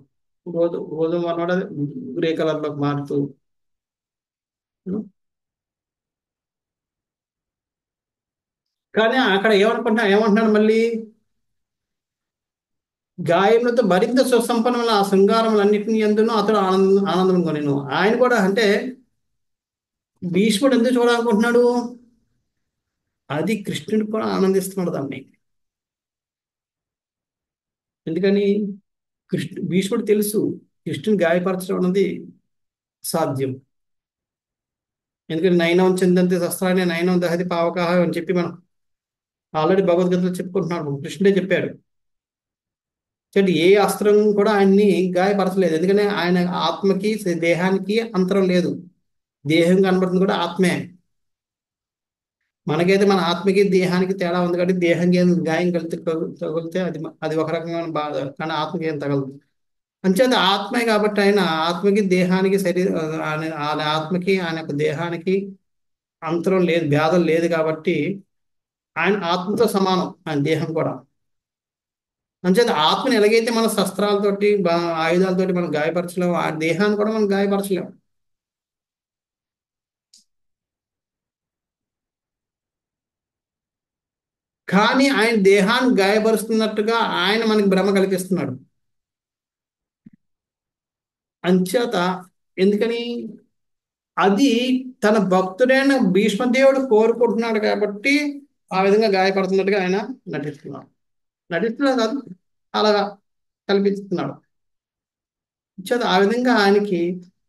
గోధుమ వర్ణం అంటే గ్రే కలర్ లోకి మారుతూ, ఉం. కానీ అక్కడ ఏమంటున్నాడు మళ్ళీ? గాయములతో మరింత సుసంపన్నమైన ఆ శృంగారములన్నిటిని ఎందును అతడు ఆనందం కొనెను. ఆయన కూడా అంటే భీష్ముడు ఎందుకు చూడాలనుకుంటున్నాడు? అది కృష్ణుడు కూడా ఆనందిస్తున్నాడు దాన్ని. ఎందుకని? భీష్ముడు తెలుసు కృష్ణుని గాయపరచడం అన్నది సాధ్యం. ఎందుకంటే నయనం చిందంతి శస్త్రాన్ని నయనం దహతి పావకాహ అని చెప్పి మనం ఆల్రెడీ భగవద్గీతలో చెప్పుకుంటున్నాడు. కృష్ణుడే చెప్పాడు. అంటే ఏ అస్త్రం కూడా ఆయన్ని గాయపరచలేదు. ఎందుకంటే ఆయన ఆత్మకి దేహానికి అంతరం లేదు. దేహం కనబడుతుంది కూడా ఆత్మే. మనకైతే మన ఆత్మకి దేహానికి తేడా ఉంది, కాబట్టి దేహానికి ఏం గాయం తగిలితే అది ఒక రకమైన బాధ, కానీ ఆత్మకి ఏం తగలదు. అంచేత ఆత్మే కాబట్టి ఆయన ఆత్మకి దేహానికి ఆయన ఆత్మకి ఆయన యొక్క దేహానికి అంతరం లేదు, భేదం లేదు. కాబట్టి ఆయన ఆత్మతో సమానం ఆయన దేహం కూడా. అంచేత ఆత్మని ఎలాగైతే మన శస్త్రాలతోటి ఆయుధాలతోటి మనం గాయపరచలేము, ఆ దేహాన్ని కూడా మనం గాయపరచలేము. కానీ ఆయన దేహాన్ని గాయపరుస్తున్నట్టుగా ఆయన మనకి భ్రమ కల్పిస్తున్నాడు. అంచేత ఎందుకని? అది తన భక్తుడైన భీష్మదేవుడు కోరుకుంటున్నాడు కాబట్టి ఆ విధంగా గాయపడుతున్నట్టుగా ఆయన నటిస్తున్నాడు. నటిస్తున్నాడు కాదు, అలాగా కల్పిస్తున్నాడు. అంచేత ఆ విధంగా ఆయనకి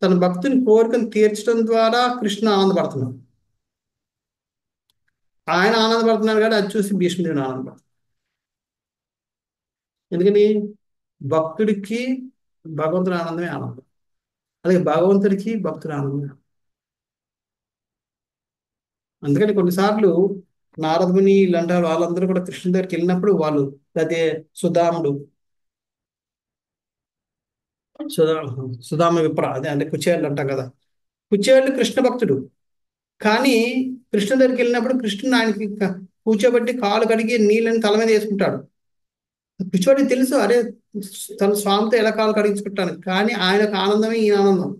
తన భక్తుని కోరికను తీర్చడం ద్వారా కృష్ణ ఆనందపడుతున్నాడు. ఆయన ఆనందపడుతున్నాడు కాబట్టి అది చూసి భీష్మదేవుడు ఆనందపడుతున్నాడు. ఎందుకని? భక్తుడికి భగవంతుడి ఆనందమే ఆనందం, అలాగే భగవంతుడికి భక్తుడి ఆనందమే. అందుకని కొన్నిసార్లు నారదుని ఇలాంటి వాళ్ళందరూ కూడా కృష్ణుడి దగ్గరికి వెళ్ళినప్పుడు వాళ్ళు, అదే సుధాముడు, సుధా సుధామ విప్ర, అదే అంటే కుచేళ్ళు అంటాం కదా, కుచేళ్ళు కృష్ణ భక్తుడు. కానీ కృష్ణ దగ్గరికి వెళ్ళినప్పుడు కృష్ణుడు ఆయనకి కూర్చోబెట్టి కాలు కడిగి నీళ్ళని తల మీద వేసుకుంటాడు. పిచ్చోడికి తెలుసు, అరే తన స్వామితో ఎలా కాలు కడిగించుకుంటాను, కానీ ఆయనకు ఆనందమే ఈ ఆనందం.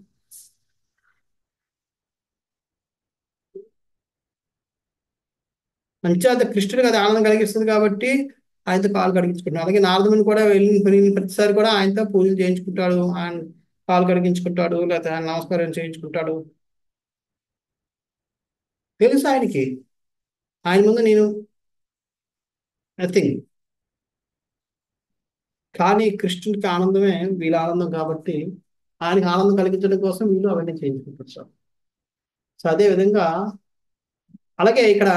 మంచిగా అది కృష్ణుడికి అది ఆనందం కలిగిస్తుంది కాబట్టి ఆయనతో కాలు కడిగించుకుంటాడు. అలాగే నారదుని కూడా వెళ్ళిన ప్రతిసారి కూడా ఆయనతో పూజలు చేయించుకుంటాడు, ఆయన కాలు కడిగించుకుంటాడు, లేకపోతే ఆయన నమస్కారం చేయించుకుంటాడు. తెలుసు ఆయనకి, ఆయన ముందు నేను నథింగ్. కానీ కృష్ణుడికి ఆనందమే వీళ్ళ ఆనందం కాబట్టి ఆయనకి ఆనందం కలిగించడం కోసం వీళ్ళు అవన్నీ చేయించుకుంటారు. సో అదే విధంగా, అలాగే ఇక్కడ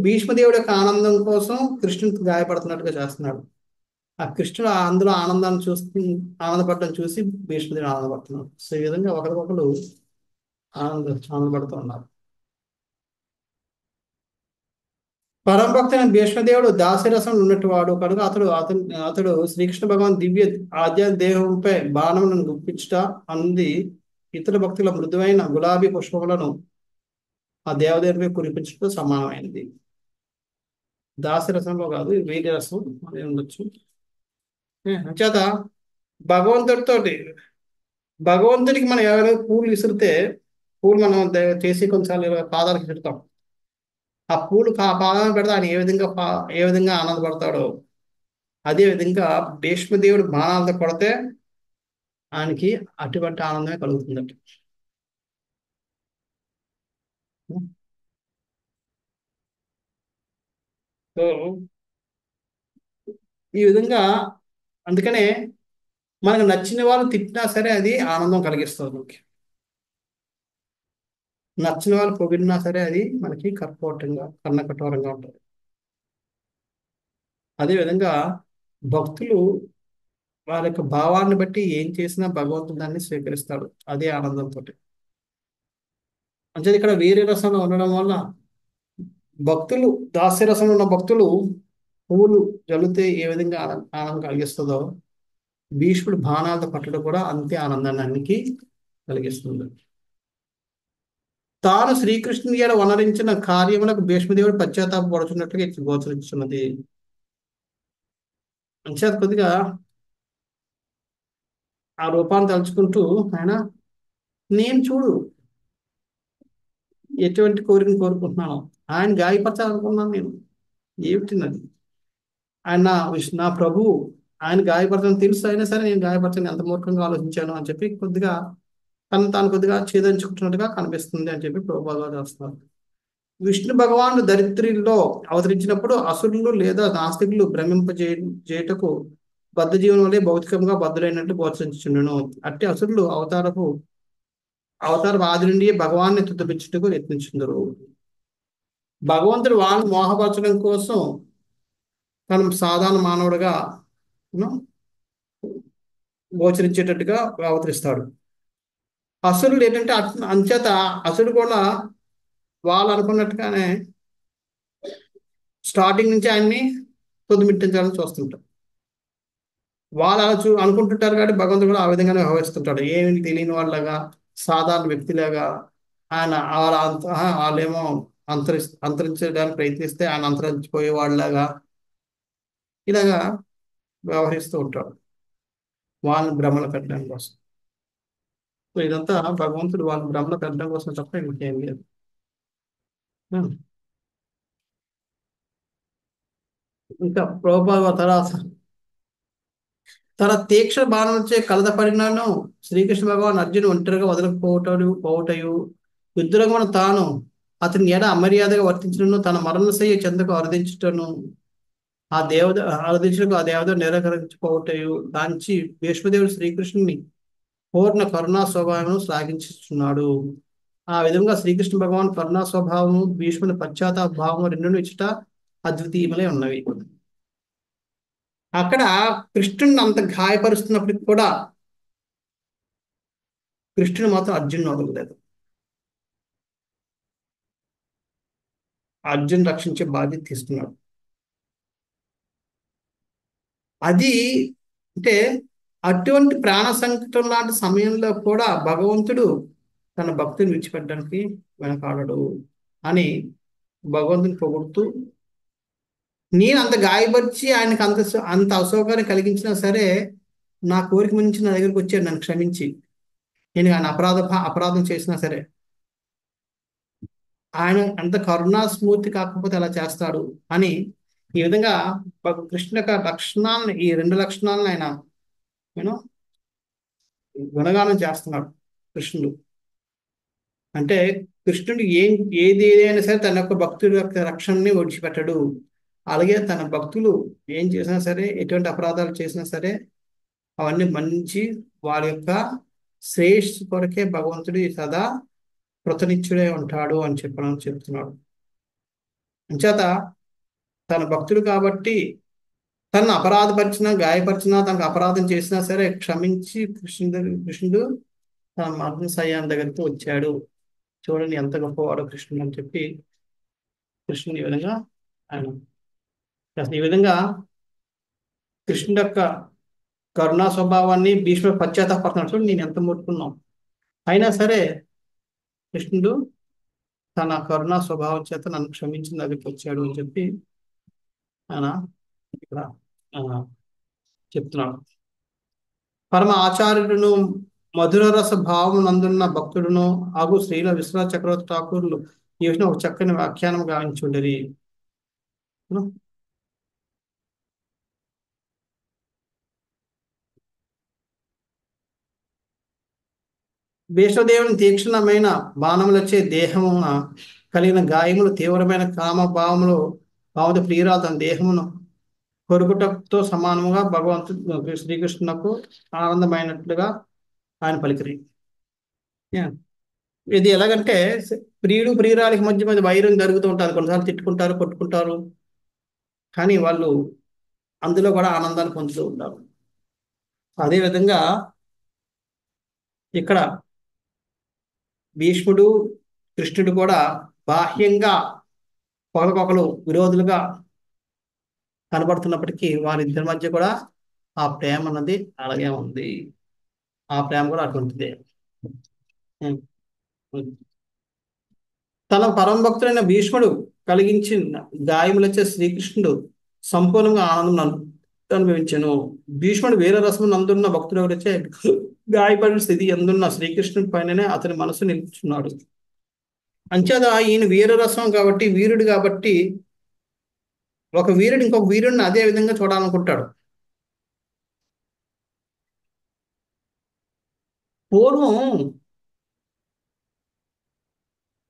భీష్మదేవుడి యొక్క ఆనందం కోసం కృష్ణుడికి గాయపడుతున్నట్టుగా చేస్తున్నాడు. ఆ కృష్ణుడు అందులో ఆనందాన్ని చూసి, ఆనందపడటం చూసి భీష్మదేవుడు ఆనందపడుతున్నాడు. సో ఈ విధంగా ఒకరికొకరు ఆనందపడుతూ ఉన్నారు. పరమభక్తుని భీష్మదేవుడు దాస్యరసం ఉన్నట్టువాడు కనుక అతడు శ్రీకృష్ణ భగవాన్ దివ్య ఆధ్యాత్మిక దేహంపై బాణములను గుప్పించుట అంది ఇతర భక్తుల మృదువైన గులాబీ పుష్పములను ఆ దేవదేవుడిపై కురిపించడం సమానమైనది. దాస్యరసంలో కాదు, ఇది వేరే రసం అది ఉండొచ్చు. అంచేత భగవంతుడితోటి, భగవంతుడికి మనం ఎవరైనా పూలు విసిరితే, పూలు మనం చేసి కొన్నిసార్లు ఇలా పాదాలకు పెడతాం. ఆ పూలు పాదాలను పెడితే ఆయన ఏ విధంగా ఆనందపడతాడో, అదే విధంగా భీష్మదేవుడు బాణాలతో కొడితే ఆయనకి అటువంటి ఆనందమే కలుగుతుందట. సో ఈ విధంగా, అందుకనే మనకు నచ్చిన వాళ్ళు తిట్టినా సరే అది ఆనందం కలిగిస్తుంది మనకి. నచ్చిన వాళ్ళు పొగిడినా సరే అది మనకి కర్ణ కఠోరంగా ఉంటుంది. అదేవిధంగా భక్తులు వారి యొక్క భావాన్ని బట్టి ఏం చేసినా భగవంతుడు దాన్ని స్వీకరిస్తాడు, అదే ఆనందంతో. అంటే ఇక్కడ వీర్య రసంలో ఉండడం వల్ల భక్తులు, దాస్యరసంలో ఉన్న భక్తులు పువ్వులు జల్లితే ఏ విధంగా ఆనందం కలిగిస్తుందో, భీష్ముడు బాణాలతో పట్టడం కూడా అంతే ఆనందాన్ని అన్నికి కలిగిస్తుంది. తాను శ్రీకృష్ణుని గారు వనరించిన కార్యములకు భీష్మదేవుడు పశ్చాత్తాప పడుతున్నట్లుగా ఇది గోచరిస్తున్నది. అంచేత కొద్దిగా ఆ రూపాన్ని తలుచుకుంటూ ఆయన, నేను చూడు ఎటువంటి కోరికను కోరుకుంటున్నాను, ఆయన గాయపరచాలనుకున్నాను నేను, ఏమిటినది ఆయన నా ప్రభువు, ఆయన గాయపరచని తెలుసు, అయినా సరే నేను గాయపరచని ఎంత మూర్ఖంగా ఆలోచించాను అని చెప్పి కొద్దిగా తాను కొద్దిగా ఛేదించుకుంటున్నట్టుగా కనిపిస్తుంది అని చెప్పి ప్రభుపాద చేస్తున్నారు. విష్ణు భగవానుడు దరిద్రుల్లో అవతరించినప్పుడు అసురులు లేదా నాస్తికులు భ్రమింపజేయటకు బద్ధ జీవనం వల్లే భౌతికంగా బద్ధులైనట్టు గోచరించుండును. అట్టి అసురులు అవతార ఆది నుండి భగవాన్ని తుదపించుటకు యత్నించుందరు. భగవంతుడు వాళ్ళని మోహపరచడం కోసం తను సాధారణ మానవుడిగా గోచరించేటట్టుగా అవతరిస్తాడు. అసురులు ఏంటంటే అంచేత అసురుడు కూడా వాళ్ళు అనుకున్నట్టుగానే స్టార్టింగ్ నుంచి ఆయన్ని తుదిమిట్టించాలని చూస్తుంటారు. వాళ్ళు అలా అనుకుంటుంటారు కాబట్టి భగవంతుడు కూడా ఆ విధంగానే వ్యవహరిస్తుంటాడు. ఏమి తెలియని వాళ్ళగా, సాధారణ వ్యక్తిలాగా ఆయన వాళ్ళేమో అంతరించడానికి ప్రయత్నిస్తే ఆయన అంతరించిపోయే వాళ్ళలాగా ఇలాగా వ్యవహరిస్తూ ఉంటాడు వాళ్ళని భ్రమలు పెట్టడం కోసం. సో ఇదంతా భగవంతుడు వాళ్ళని భ్రమలు పెట్టడం కోసం తప్ప ఇంకేం లేదు. ఇంకా ప్రభుపాద తర్వాత తన తీక్షణ బాణంచే కలదపడినాను శ్రీకృష్ణ భగవాన్ అర్జును ఒంటరిగా పోవటయు యుద్ధరంగమున తాను అతని ఎడ అమర్యాదగా వర్తించను, తన మరణశయ్య చెందకు అర్థించుటను ఆ దేవత నిరాకరించిపోవటయు దాంచి భీష్మదేవుడు శ్రీకృష్ణుని పూర్ణ కరుణా స్వభావమును శ్లాఘించుచున్నాడు. ఆ విధంగా శ్రీకృష్ణ భగవాన్ కరుణా స్వభావము, భీష్ముని పశ్చాత్తాప భావము రెండును ఇచ్చట అద్వితీయములై ఉన్నవి. అక్కడ కృష్ణుని అంత గాయపరుస్తున్నప్పటికి కూడా కృష్ణుడు మాత్రం అర్జునుని వదలలేదు. అర్జున్ రక్షించే బాధ్యత తీసుకున్నాడు. అది అంటే అటువంటి ప్రాణ సంకటం లాంటి సమయంలో కూడా భగవంతుడు తన భక్తిని విడిచిపెట్టడానికి వెనకాడడు అని భగవంతుని పొగుడుతూ, నేను అంత గాయపరిచి ఆయనకు అంత అసౌకర్యం కలిగించినా సరే నా కోరిక నుంచి నా దగ్గరికి వచ్చాడు నన్ను క్షమించి. నేను ఆయన అపరాధం చేసినా సరే ఆయన అంత కరుణా స్మూర్తి కాకపోతే అలా చేస్తాడు అని ఈ విధంగా కృష్ణ యొక్క లక్షణాలను, ఈ 2 లక్షణాలను ఆయన యూనో గుణగానం చేస్తున్నాడు కృష్ణుడు. అంటే కృష్ణుడు ఏదైనా సరే తన యొక్క భక్తుల యొక్క రక్షణని విడిచిపెట్టడు. అలాగే తన భక్తులు ఏం చేసినా సరే, ఎటువంటి అపరాధాలు చేసినా సరే అవన్నీ మంచి వారి యొక్క శ్రేయస్సు కొరకే భగవంతుడు సదా కృతనిత్యుడై ఉంటాడు అని చెప్తున్నాడు. అంచేత తన భక్తుడు కాబట్టి తనను అపరాధపరిచినా, గాయపరిచినా, తనకు అపరాధం చేసినా సరే క్షమించి కృష్ణుడు తన మరణ సయ్యాన్ దగ్గరికి వచ్చాడు. చూడండి ఎంత గొప్పవాడో కృష్ణుడు అని చెప్పి కృష్ణుని ఈ విధంగా ఆయన ఈ విధంగా కృష్ణుడి యొక్క కరుణా స్వభావాన్ని భీష్ముడు పశ్చాత్తాపడుతున్నాడు. చూడండి నేను ఎంత ముట్టుకున్నాం, అయినా సరే కృష్ణుడు తన కరుణా స్వభావం చేత నన్ను క్షమించిన దగ్గరికి వచ్చాడు అని చెప్పి ఆయన ఇక్కడ చెప్తున్నాడు. పరమ ఆచార్యుడును మధుర రస భావము నందున్న భక్తుడును ఆగు శ్రీల విశ్వనాథ చక్రవర్తి ఠాకూర్లు ఈ విషయం ఒక చక్కని వ్యాఖ్యానం గావించుండరి. భీష్మదేవుని తీక్షణమైన బాణములచే దేహమున కలిగిన గాయములు తీవ్రమైన కామభావములు భావత ప్రియురాలు తన దేహమును కొరుకుటతో సమానముగా భగవంతుడు శ్రీకృష్ణునకు ఆనందమైనట్లుగా ఆయన పలికిరి. ఇది ఎలాగంటే ప్రియుడు ప్రియురాలికి మధ్య వైరం జరుగుతూ ఉంటారు, కొన్నిసార్లు తిట్టుకుంటారు, కొట్టుకుంటారు, కానీ వాళ్ళు అందులో కూడా ఆనందాన్ని పొందుతూ ఉంటారు. అదేవిధంగా ఇక్కడ భీష్ముడు కృష్ణుడు కూడా బాహ్యంగా ఒకరికొకరు విరోధులుగా కనబడుతున్నప్పటికీ వారిద్దరి మధ్య కూడా ఆ ప్రేమ అన్నది అలాగే ఉంది. ఆ ప్రేమ కూడా అటువంటిదే. తన పరమ భక్తుడైన భీష్ముడు కలిగించిన గాయములచ్చే శ్రీకృష్ణుడు సంపూర్ణంగా ఆనందం అనుభవించను. భీష్ముడు వీర రసము నందున్న భక్తుడు ఎవరైతే గాయపడిన స్థితి ఎందున్న శ్రీకృష్ణుడి పైననే అతని మనసు నిలుచున్నాడు. అంచేత ఈయన వీరరసం కాబట్టి, వీరుడు కాబట్టి ఒక వీరుడు ఇంకొక వీరుడిని అదే విధంగా చూడాలనుకుంటాడు. పూర్వం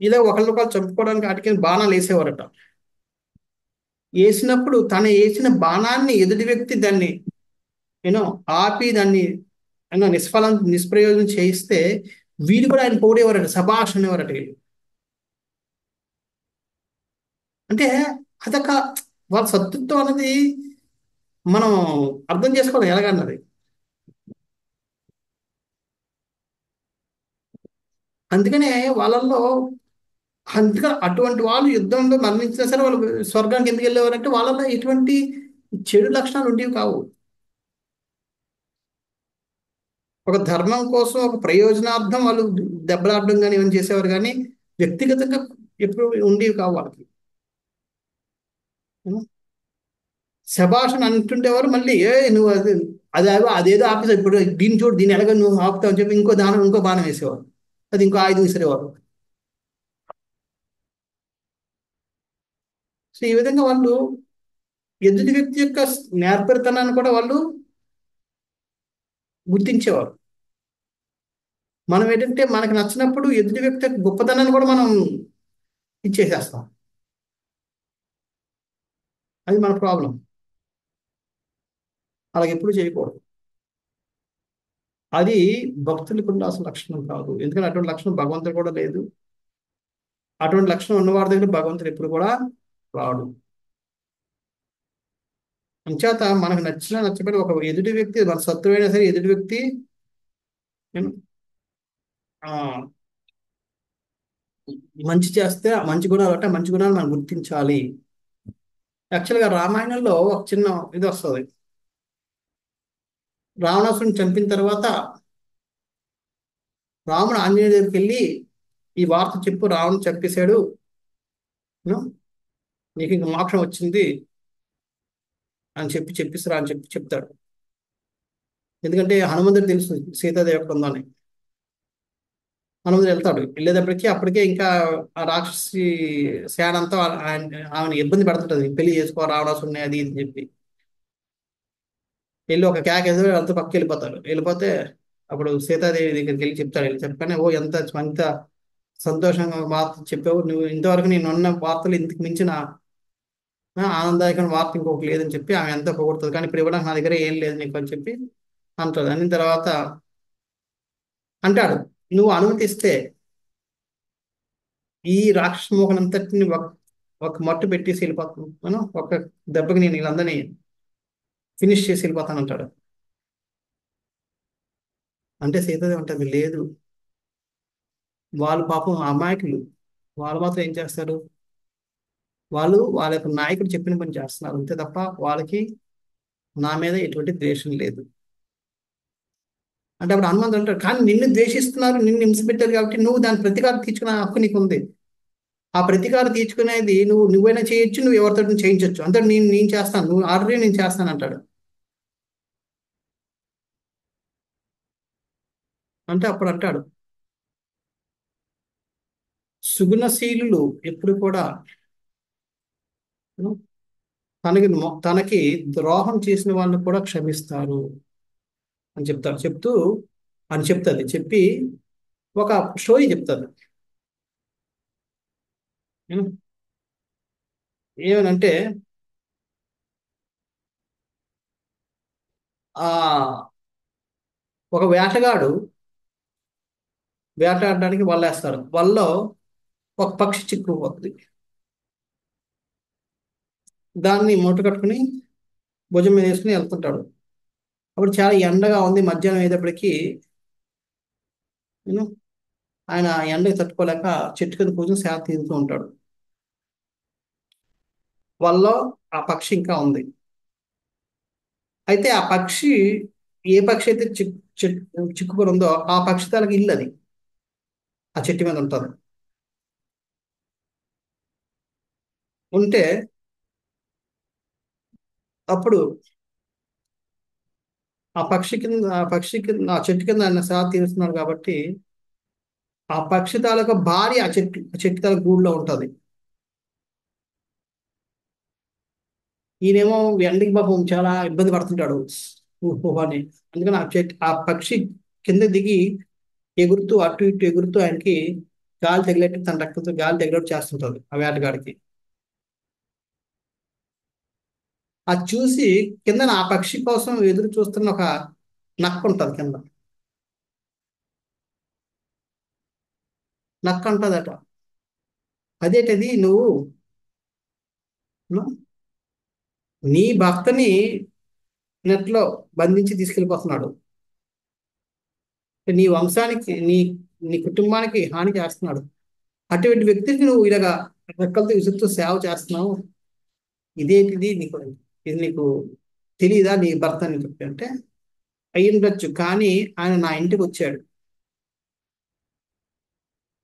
ఇలా ఒకరికొకరు చంపుకోవడానికి వాటికి బాణాలు వేసేవారట. వేసినప్పుడు తను వేసిన బాణాన్ని ఎదుటి వ్యక్తి దాన్ని ఆపి దాన్ని నిష్ప్రయోజనం చేయిస్తే వీరు కూడా ఆయన పొగిడేవారట, సభాష్ అనేవారట. అంటే అదొక వాళ్ళ శత్రుత్వం అన్నది మనం అర్థం చేసుకోవడం ఎలాగన్నది. అందుకనే వాళ్ళల్లో అటువంటి వాళ్ళు యుద్ధంలో మరణించినా సరే వాళ్ళు స్వర్గానికి ఎందుకు వెళ్ళేవారంటే వాళ్ళలో ఎటువంటి చెడు లక్షణాలు ఉండేవి కావు. ఒక ధర్మం కోసం, ఒక ప్రయోజనార్థం వాళ్ళు దెబ్బలాడడం కానీ ఏమైనా చేసేవారు, కానీ వ్యక్తిగతంగా ఎప్పుడు ఉండేవి కావు వాళ్ళకి. శభాషణ అంటుండేవారు. మళ్ళీ నువ్వు అదేదో ఆపేసావు, ఇప్పుడు దీన్ని చూడు, దీన్ని ఎలాగో నువ్వు ఆపుతావు అని చెప్పి ఇంకో బాణం వేసేవారు, అది ఇంకో ఆయుధం విసిరేవారు. సో ఈ విధంగా వాళ్ళు ఎదుటి వ్యక్తి యొక్క నేర్పరితనాన్ని కూడా వాళ్ళు గుర్తించేవారు. మనం ఏంటంటే మనకు నచ్చినప్పుడు ఎదుటి వ్యక్తి యొక్క గొప్పతనాన్ని కూడా మనం ఇచ్చేసేస్తాం. అది మన ప్రాబ్లం. అలాగే ఎప్పుడు చేయకూడదు. అది భక్తులకు ఉన్న అసలు లక్షణం కాదు. ఎందుకంటే అటువంటి లక్షణం భగవంతుడు కూడా లేదు. అటువంటి లక్షణం ఉన్నవారి దగ్గర భగవంతుడు ఎప్పుడు కూడా రాడు. అంచేత మనకు నచ్చబడి ఒక ఎదుటి వ్యక్తి, మన శత్రువైనా సరే ఎదుటి వ్యక్తి మంచి చేస్తే ఆ మంచి గుణాలు అంటే మంచి గుణాలు మనం గుర్తించాలి. యాక్చువల్గా రామాయణంలో ఒక చిన్న ఇది వస్తుంది. రావణాసురుని చంపిన తర్వాత రాముడు ఆంజనేయ దగ్గరికి వెళ్ళి ఈ వార్త చెప్పు, రావణుని చంపేశాడు, you know, నీకు ఇంక మోక్షం వచ్చింది అని చెప్పిస్తురా అని చెప్తాడు. ఎందుకంటే హనుమంతుడు తెలుసు సీతాదేవి ఎక్కడ ఉందని. హనుమంతుడు వెళ్తాడు. వెళ్ళేటప్పటికి అప్పటికే ఇంకా ఆ రాక్షసి సేన అంతా ఆమెను ఇబ్బంది పెడుతుంటది, పెళ్లి చేసుకో రావణాసురుని అది ఇది అని చెప్పి. వెళ్ళి ఒక కేక ఎదురు అంత పక్క వెళ్ళిపోతారు. వెళ్ళిపోతే అప్పుడు సీతాదేవి దగ్గరికి వెళ్ళి చెప్తాడు. వెళ్ళి చెప్పగానే ఓ ఎంత సంతోషంగా వార్త చెప్పావు నువ్వు, ఇంతవరకు నేను ఉన్న వార్తలు ఇంతకు మించిన ఆనందదాయకమైన వార్త ఇంకొకటి లేదని చెప్పి ఆమె ఎంతో పొగుడుతుంది. కానీ ఇప్పుడు ఇవ్వడానికి నా దగ్గర ఏం లేదు నీకు అని చెప్పి అంటాడు. అన్న తర్వాత అంటాడు, నువ్వు అనుమతిస్తే ఈ రాక్షస మోహనంతటిని ఒక మట్టు పెట్టేసి వెళ్ళిపోతాను, ఒక దెబ్బకి నేను వీళ్ళందరినీ ఫినిష్ చేసి వెళ్ళిపోతాను అంటాడు. అంటే సీతాదేవి అంటది, లేదు, వాళ్ళు పాపం అమాయకులు, వాళ్ళు మాత్రం ఏం చేస్తారు, వాళ్ళు వాళ్ళ యొక్క నాయకుడు చెప్పిన పని చేస్తున్నారు అంతే తప్ప వాళ్ళకి నా మీద ఎటువంటి ద్వేషం లేదు. అంటే అప్పుడు హనుమంతుడు అంటాడు, కానీ నిన్ను ద్వేషిస్తున్నారు, నిన్ను హింస పెట్టారు కాబట్టి నువ్వు దాని ప్రతీకారం తీర్చుకునే హక్కు నీకు ఉంది. ఆ ప్రతీకారం తీర్చుకునేది నువ్వైనా చేయొచ్చు, నువ్వు ఎవరితో చేయించవచ్చు. అంతే, నేను చేస్తాను, నువ్వు ఆల్రెడీ నేను చేస్తాను అంటాడు. అంటే అప్పుడు అంటాడు, సుగుణశీలులు ఎప్పుడు కూడా ఉం, తనకి ద్రోహం చేసిన వాళ్ళని కూడా క్షమిస్తారు అని చెప్తారు. చెప్తుంది. చెప్పి ఒక స్టోరీ చెప్తుంది. ఉం, ఏమనంటే ఆ ఒక వేటగాడు వేటాడడానికి వల్లేస్తారు. వలలో ఒక పక్షి చిక్కుకుపోతుంది. దాన్ని మూట కట్టుకుని భుజం మీద వేసుకుని వెళ్తుంటాడు. అప్పుడు చాలా ఎండగా ఉంది. మధ్యాహ్నం అయ్యేటప్పటికి నేను ఆయన ఎండకి తట్టుకోలేక చెట్టు కింద కూర్చొని సేద తీరుతూ ఉంటాడు. వలలో ఆ పక్షి ఇంకా ఉంది. అయితే ఆ పక్షి ఏ పక్షి అయితే చిక్కుకొని ఉందో ఆ పక్షి తనకి ఇల్లు అది ఆ చెట్టు మీద ఉంటుంది. ఉంటే అప్పుడు ఆ చెట్టు కింద ఆయన సేద తీరుస్తున్నాడు కాబట్టి ఆ పక్షి తాలూకా భార్య ఆ చెట్టు తాలూకా గూడులో ఉంటుంది. ఈయనేమో ఎండకి పాపం చాలా ఇబ్బంది పడుతుంటాడు అని. అందుకని ఆ పక్షి కింద దిగి ఎగురుతూ అటు ఇటు ఎగురుతూ ఆయనకి గాలి తగిలేట్టు, తన రక్తంతో గాలి తగిలేట్టు చేస్తుంటుంది ఆ వేటగాడికి. అది చూసి కింద ఆ పక్షి కోసం ఎదురు చూస్తున్న ఒక నక్క ఉంటుంది కింద. నక్క ఉంటుందట, అదేటది నువ్వు నీ భర్తని నెట్లో బంధించి తీసుకెళ్ళిపోతున్నాడు, నీ వంశానికి నీ కుటుంబానికి హాని చేస్తున్నాడు. అటువంటి వ్యక్తికి నువ్వు ఇలాగా రెక్కలతో విసురుతూ సేవ చేస్తున్నావు, ఇదేంటిది నీకు తెలియదా నీ భర్త అని చెప్పి. అంటే అయ్యి ఉండొచ్చు, కానీ ఆయన నా ఇంటికి వచ్చాడు,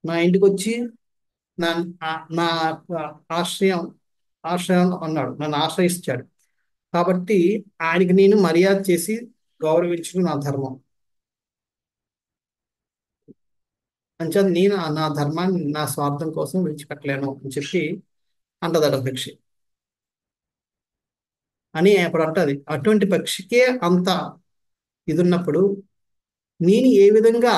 నా ఇంటికి వచ్చి నా నా ఆశ్రయం ఆశ్రయం అన్నాడు, నన్ను ఆశ్రయిస్తాడు కాబట్టి ఆయనకి నేను మర్యాద చేసి గౌరవించడం నా ధర్మం. అంచేత నేను నా ధర్మాన్ని నా స్వార్థం కోసం విడిచిపెట్టలేను అని చెప్పి అంటదట పక్షి. అని అప్పుడు అంటది, అటువంటి పక్షికే అంత ఇది ఉన్నప్పుడు నేను ఏ విధంగా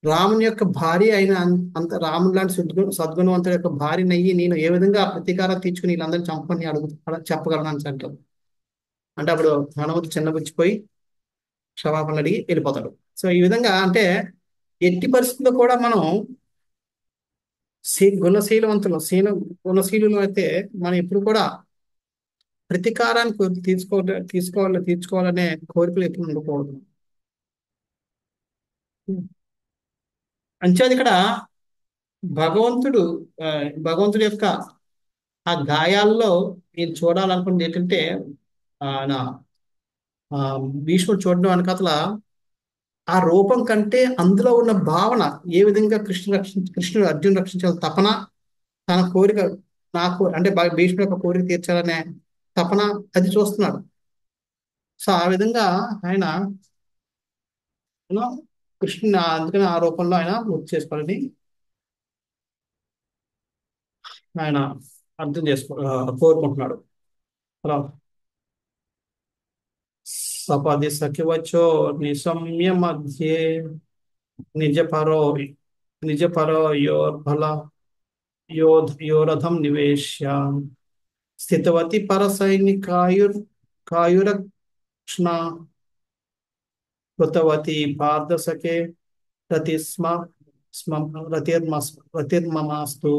రాముని యొక్క భార్య అయిన అంత రాముని లాంటి సద్గుణవంతుడి యొక్క భార్యనయ్యి నేను ఏ విధంగా ప్రతీకారం తీర్చుకుని వీళ్ళందరినీ చంపని చెప్పగలను అని అంటారు. అంటే అప్పుడు హనుమంతుడు చిన్నబుచ్చిపోయి క్షమాపణలు అడిగి వెళ్ళిపోతాడు. సో ఈ విధంగా అంటే ఎట్టి పరిస్థితుల్లో కూడా మనం గుణశీలులు అయితే మనం ఎప్పుడు కూడా ప్రతీకారాన్ని తీర్చుకోవాలనే కోరికలు ఎప్పుడు ఉండకూడదు. అంచేది ఇక్కడ భగవంతుడు ఆ, భగవంతుడి యొక్క ఆ గాయాల్లో మీరు చూడాలనుకున్నది ఏంటంటే నా ఆ, భీష్ముడు చూడడం వెనకాతల ఆ రూపం కంటే అందులో ఉన్న భావన, ఏ విధంగా కృష్ణుడు అర్జున్ రక్షించాలి తపన, తన కోరిక, నాకు అంటే భీష్ముడు యొక్క కోరిక తీర్చాలనే తపన, అది చూస్తున్నాడు. సో ఆ విధంగా ఆయన కృష్ణుని అందుకని ఆ రూపంలో ఆయన గుర్తు చేసుకోవాలని ఆయన అర్థం కోరుకుంటున్నాడు. అలా సపది సఖివచో నిశమ్య మధ్యే నిజపరో నిజపరో యోర్బల యోరథం నివేశ్య స్థితవతి కాయురక్ష్ణ కృతవతి పార్థసఖే రతిస్మ స్మ రతిర్మమాస్తు.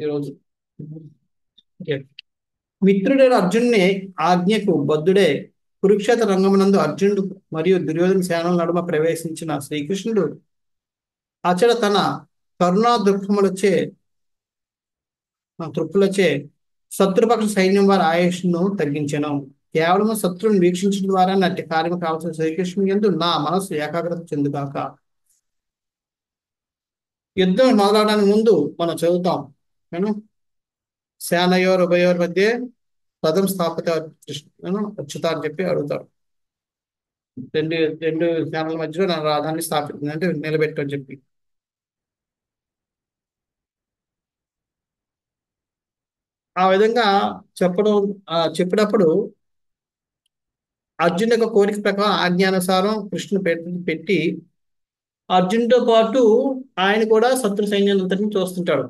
ఈరోజు ఓకే. మిత్రుడైన అర్జునుని ఆజ్ఞకు బద్ధుడే కురుక్షేత్ర రంగమునందు అర్జునుడు మరియు దుర్యోధన సేనల నడుమ ప్రవేశించిన శ్రీకృష్ణుడు అచట తన కరుణా తృప్తులచే శత్రుపక్ష సైన్యం వారి ఆయుష్ను తగ్గించెను. కేవలం శత్రువుని వీక్షించడం ద్వారా నట్టి కార్యం కావాల్సిన శ్రీకృష్ణుని యందు నా మనస్సు ఏకాగ్రత చెందుగాక. యుద్ధం మొదలవడానికి ముందు మనం చదువుతాం నేను సేనయోర్ ఉభయోర్ మధ్య రథం స్థాపిత అచ్యుత అని చెప్పి అడుగుతారు. రెండు రెండు సేనల మధ్యలో నా రథాన్ని స్థాపిస్తుంది అంటే నిలబెట్టు అని చెప్పి. ఆ విధంగా చెప్పినప్పుడు అర్జున్ యొక్క కోరిక ప్రకారం ఆజ్ఞానుసారం కృష్ణుని పెట్టి అర్జున్తో పాటు ఆయన కూడా శత్రు సైన్యాలంతటిని చూస్తుంటాడు.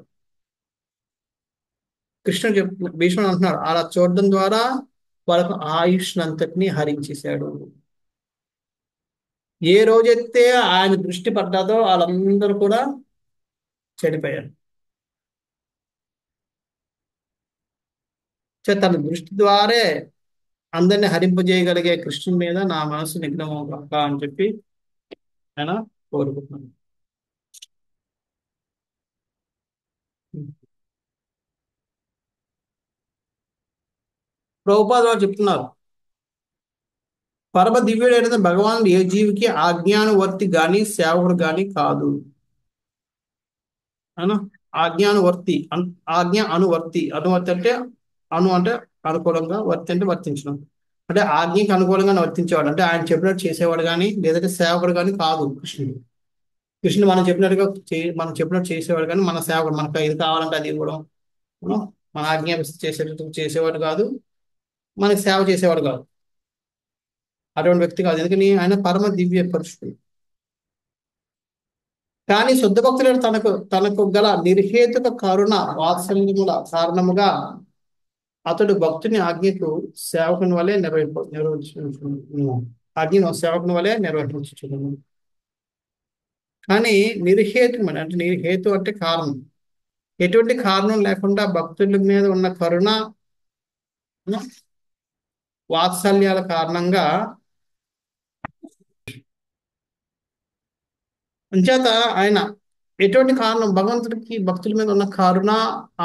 కృష్ణుడు భీష్ముడు అంటున్నాడు, అలా చూడడం ద్వారా వాళ్ళకు ఆయుష్నంతటిని హరించేశాడు. ఏ రోజైతే ఆయన దృష్టి పడ్డాదో వాళ్ళందరూ కూడా చెడిపోయారు. తన దృష్టి ద్వారే అందరిని హరింపజేయగలిగే కృష్ణుని మీద నా మనసు నిగ్రహం కాక అని చెప్పి ఆయన కోరుకుంటున్నాను. ప్రభుపాద వారు చెప్తున్నారు, పరమ దివ్యుడైన భగవానుడు ఏ జీవికి ఆజ్ఞానువర్తి గాని సేవకుడు గాని కాదు. అవునా? ఆజ్ఞానువర్తి ఆజ్ఞ అనువర్తి అంటే అనుకూలంగా, వర్తి అంటే వర్తించడం, అంటే ఆజ్ఞకి అనుకూలంగా వర్తించేవాడు, అంటే ఆయన చెప్పినట్టు చేసేవాడు కానీ లేదంటే సేవకుడు కానీ కాదు కృష్ణుడు. కృష్ణుడు మనం చెప్పినట్టు చేసేవాడు కానీ మన సేవకుడు, మనకు ఇది కావాలంటే అది ఇవ్వడం, మన ఆజ్ఞాపిస్తే చేసేవాడు కాదు, మనకి సేవ చేసేవాడు కాదు, అటువంటి వ్యక్తి కాదు. ఎందుకని ఆయన పరమ దివ్య పురుషుడు. కానీ శుద్ధ భక్తుడు తనకు గల నిర్హేతుక కరుణ వాత్సల్యముల కారణముగా అతడు భక్తుని ఆజ్ఞకు సేవకుని వలె ఆజ్ఞను సేవకుని వలె నిర్వహించుచున్నాను. కానీ నిర్హేతుమని అంటే నిర్హేతు అంటే కారణం, ఎటువంటి కారణం లేకుండా భక్తుల మీద ఉన్న కరుణ వాత్సల్యాల కారణంగా అంచేత ఆయన ఎటువంటి కారణం భగవంతుడికి భక్తుల మీద ఉన్న కరుణ,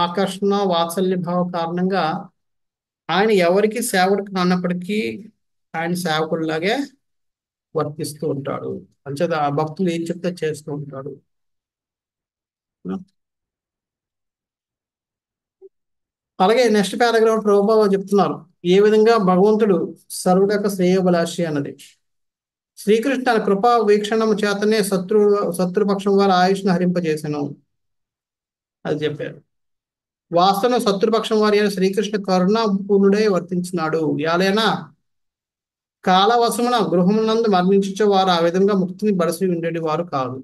ఆకర్షణ, వాత్సల్య భావ కారణంగా ఆయన ఎవరికి సేవకుడు కానప్పటికీ ఆయన సేవకుడిలాగే వర్తిస్తూ ఉంటాడు. అంచేత ఆ భక్తులు ఏం చెప్తే చేస్తూ ఉంటాడు. అలాగే నెక్స్ట్ పారాగ్రాఫ్ ప్రభుపాద చెప్తున్నారు, ఏ విధంగా భగవంతుడు సర్వుల యొక్క శ్రేయోభిలాషి అన్నది. శ్రీకృష్ణ తన కృపా వీక్షణము చేతనే శత్రుపక్షం వారి ఆయుష్ను హరింపజేసను అది చెప్పారు. వాస్తవం శత్రుపక్షం వారి అయిన శ్రీకృష్ణ కరుణాపూర్ణుడై వర్తించినాడు. యాలైనా కాలవశమున గృహమునందు మరణించే వారు ఆ విధంగా ముక్తిని బలసి ఉండేటి వారు కాదు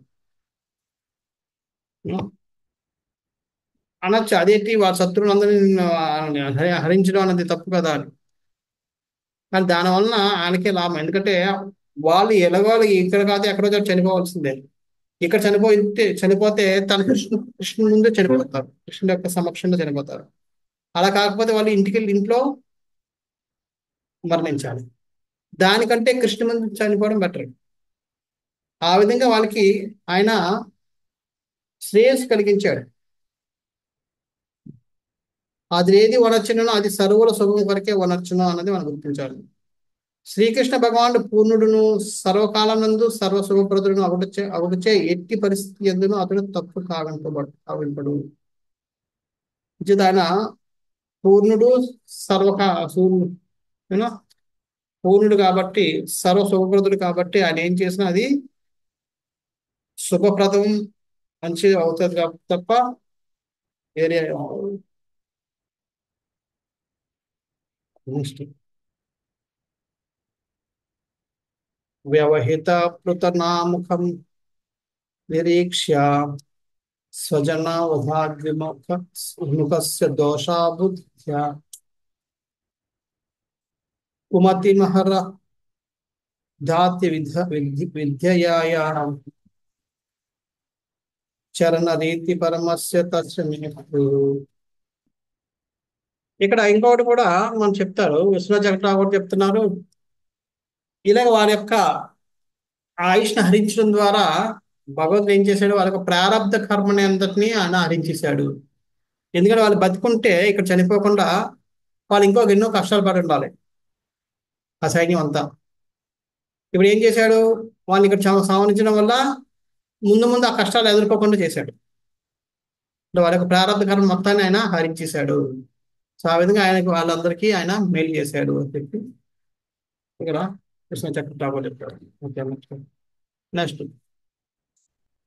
అనొచ్చు. అదేంటి వారి శత్రువులందరినీ హరించడం అనేది తప్పు కదా అని. కానీ దానివలన ఆయనకే లాభం, ఎందుకంటే వాళ్ళు ఎలాగోళ్ళు ఇక్కడ కాదు ఎక్కడో చనిపోవాల్సిందే. ఇక్కడ చనిపోతే తన కృష్ణుని ముందే చనిపోతారు, కృష్ణుడి యొక్క సమక్షంలో చనిపోతారు. అలా కాకపోతే వాళ్ళు ఇంట్లో మరణించాలి. దానికంటే కృష్ణ ముందు చనిపోవడం బెటర్. ఆ విధంగా వాళ్ళకి ఆయన శ్రేయస్సు కలిగించాడు. అది ఏది వనర్చునో అది సర్వుల శుభం కొరకే వనర్చును అన్నది మనం గుర్తించాలి. శ్రీకృష్ణ భగవానుడు పూర్ణుడును, సర్వకాలనందు సర్వశుభప్రదుడును అగుటచే ఎట్టి పరిస్థితి ఎందును అతడు తప్పు కావింపడు. ఆయన పూర్ణుడు, సర్వకా సూర్యుడు, యూనో పూర్ణుడు కాబట్టి, సర్వశుభప్రదుడు కాబట్టి ఆయన ఏం చేసినా అది శుభప్రదం మంచి అవుతుంది తప్ప వేరే వ్యవహిత పృతనాముఖం నిరీక్ష్య స్వజనవధాద్విముఖస్య దోషాబుద్ధ్య కుమతిమహర ధాతి విద్యయా చరణ రీతి పరమస్య తస్య నిమిత్తు. ఇక్కడ ఇంకొకటి కూడా మనం చెప్తారు, విశ్వనాథ్ జగట్రావు కూడా చెప్తున్నారు. ఇలాగ వారి యొక్క ఆయుష్ని హరించడం ద్వారా భగవంతుడు ఏం చేశాడు, వాళ్ళ యొక్క ప్రారంధ కర్మని అందరినీ ఆయన హరించేశాడు. ఎందుకంటే వాళ్ళు బతుకుంటే ఇక్కడ చనిపోకుండా వాళ్ళు ఇంకొక ఎన్నో కష్టాలు పడి ఉండాలి ఆ సైన్యం అంతా. ఇప్పుడు ఏం చేశాడు, వాళ్ళని ఇక్కడ సావనించడం వల్ల ముందు ముందు ఆ కష్టాలు ఎదుర్కోకుండా చేశాడు. వాళ్ళ యొక్క ప్రారంభ కర్మ మొత్తాన్ని ఆయన హరించేశాడు. సో ఆ విధంగా ఆయనకు వాళ్ళందరికీ ఆయన మేలు చేశాడు అని చెప్పి ఇక్కడ కృష్ణ చక్రవర్తి చెప్పాడు. ఓకే, నెక్స్ట్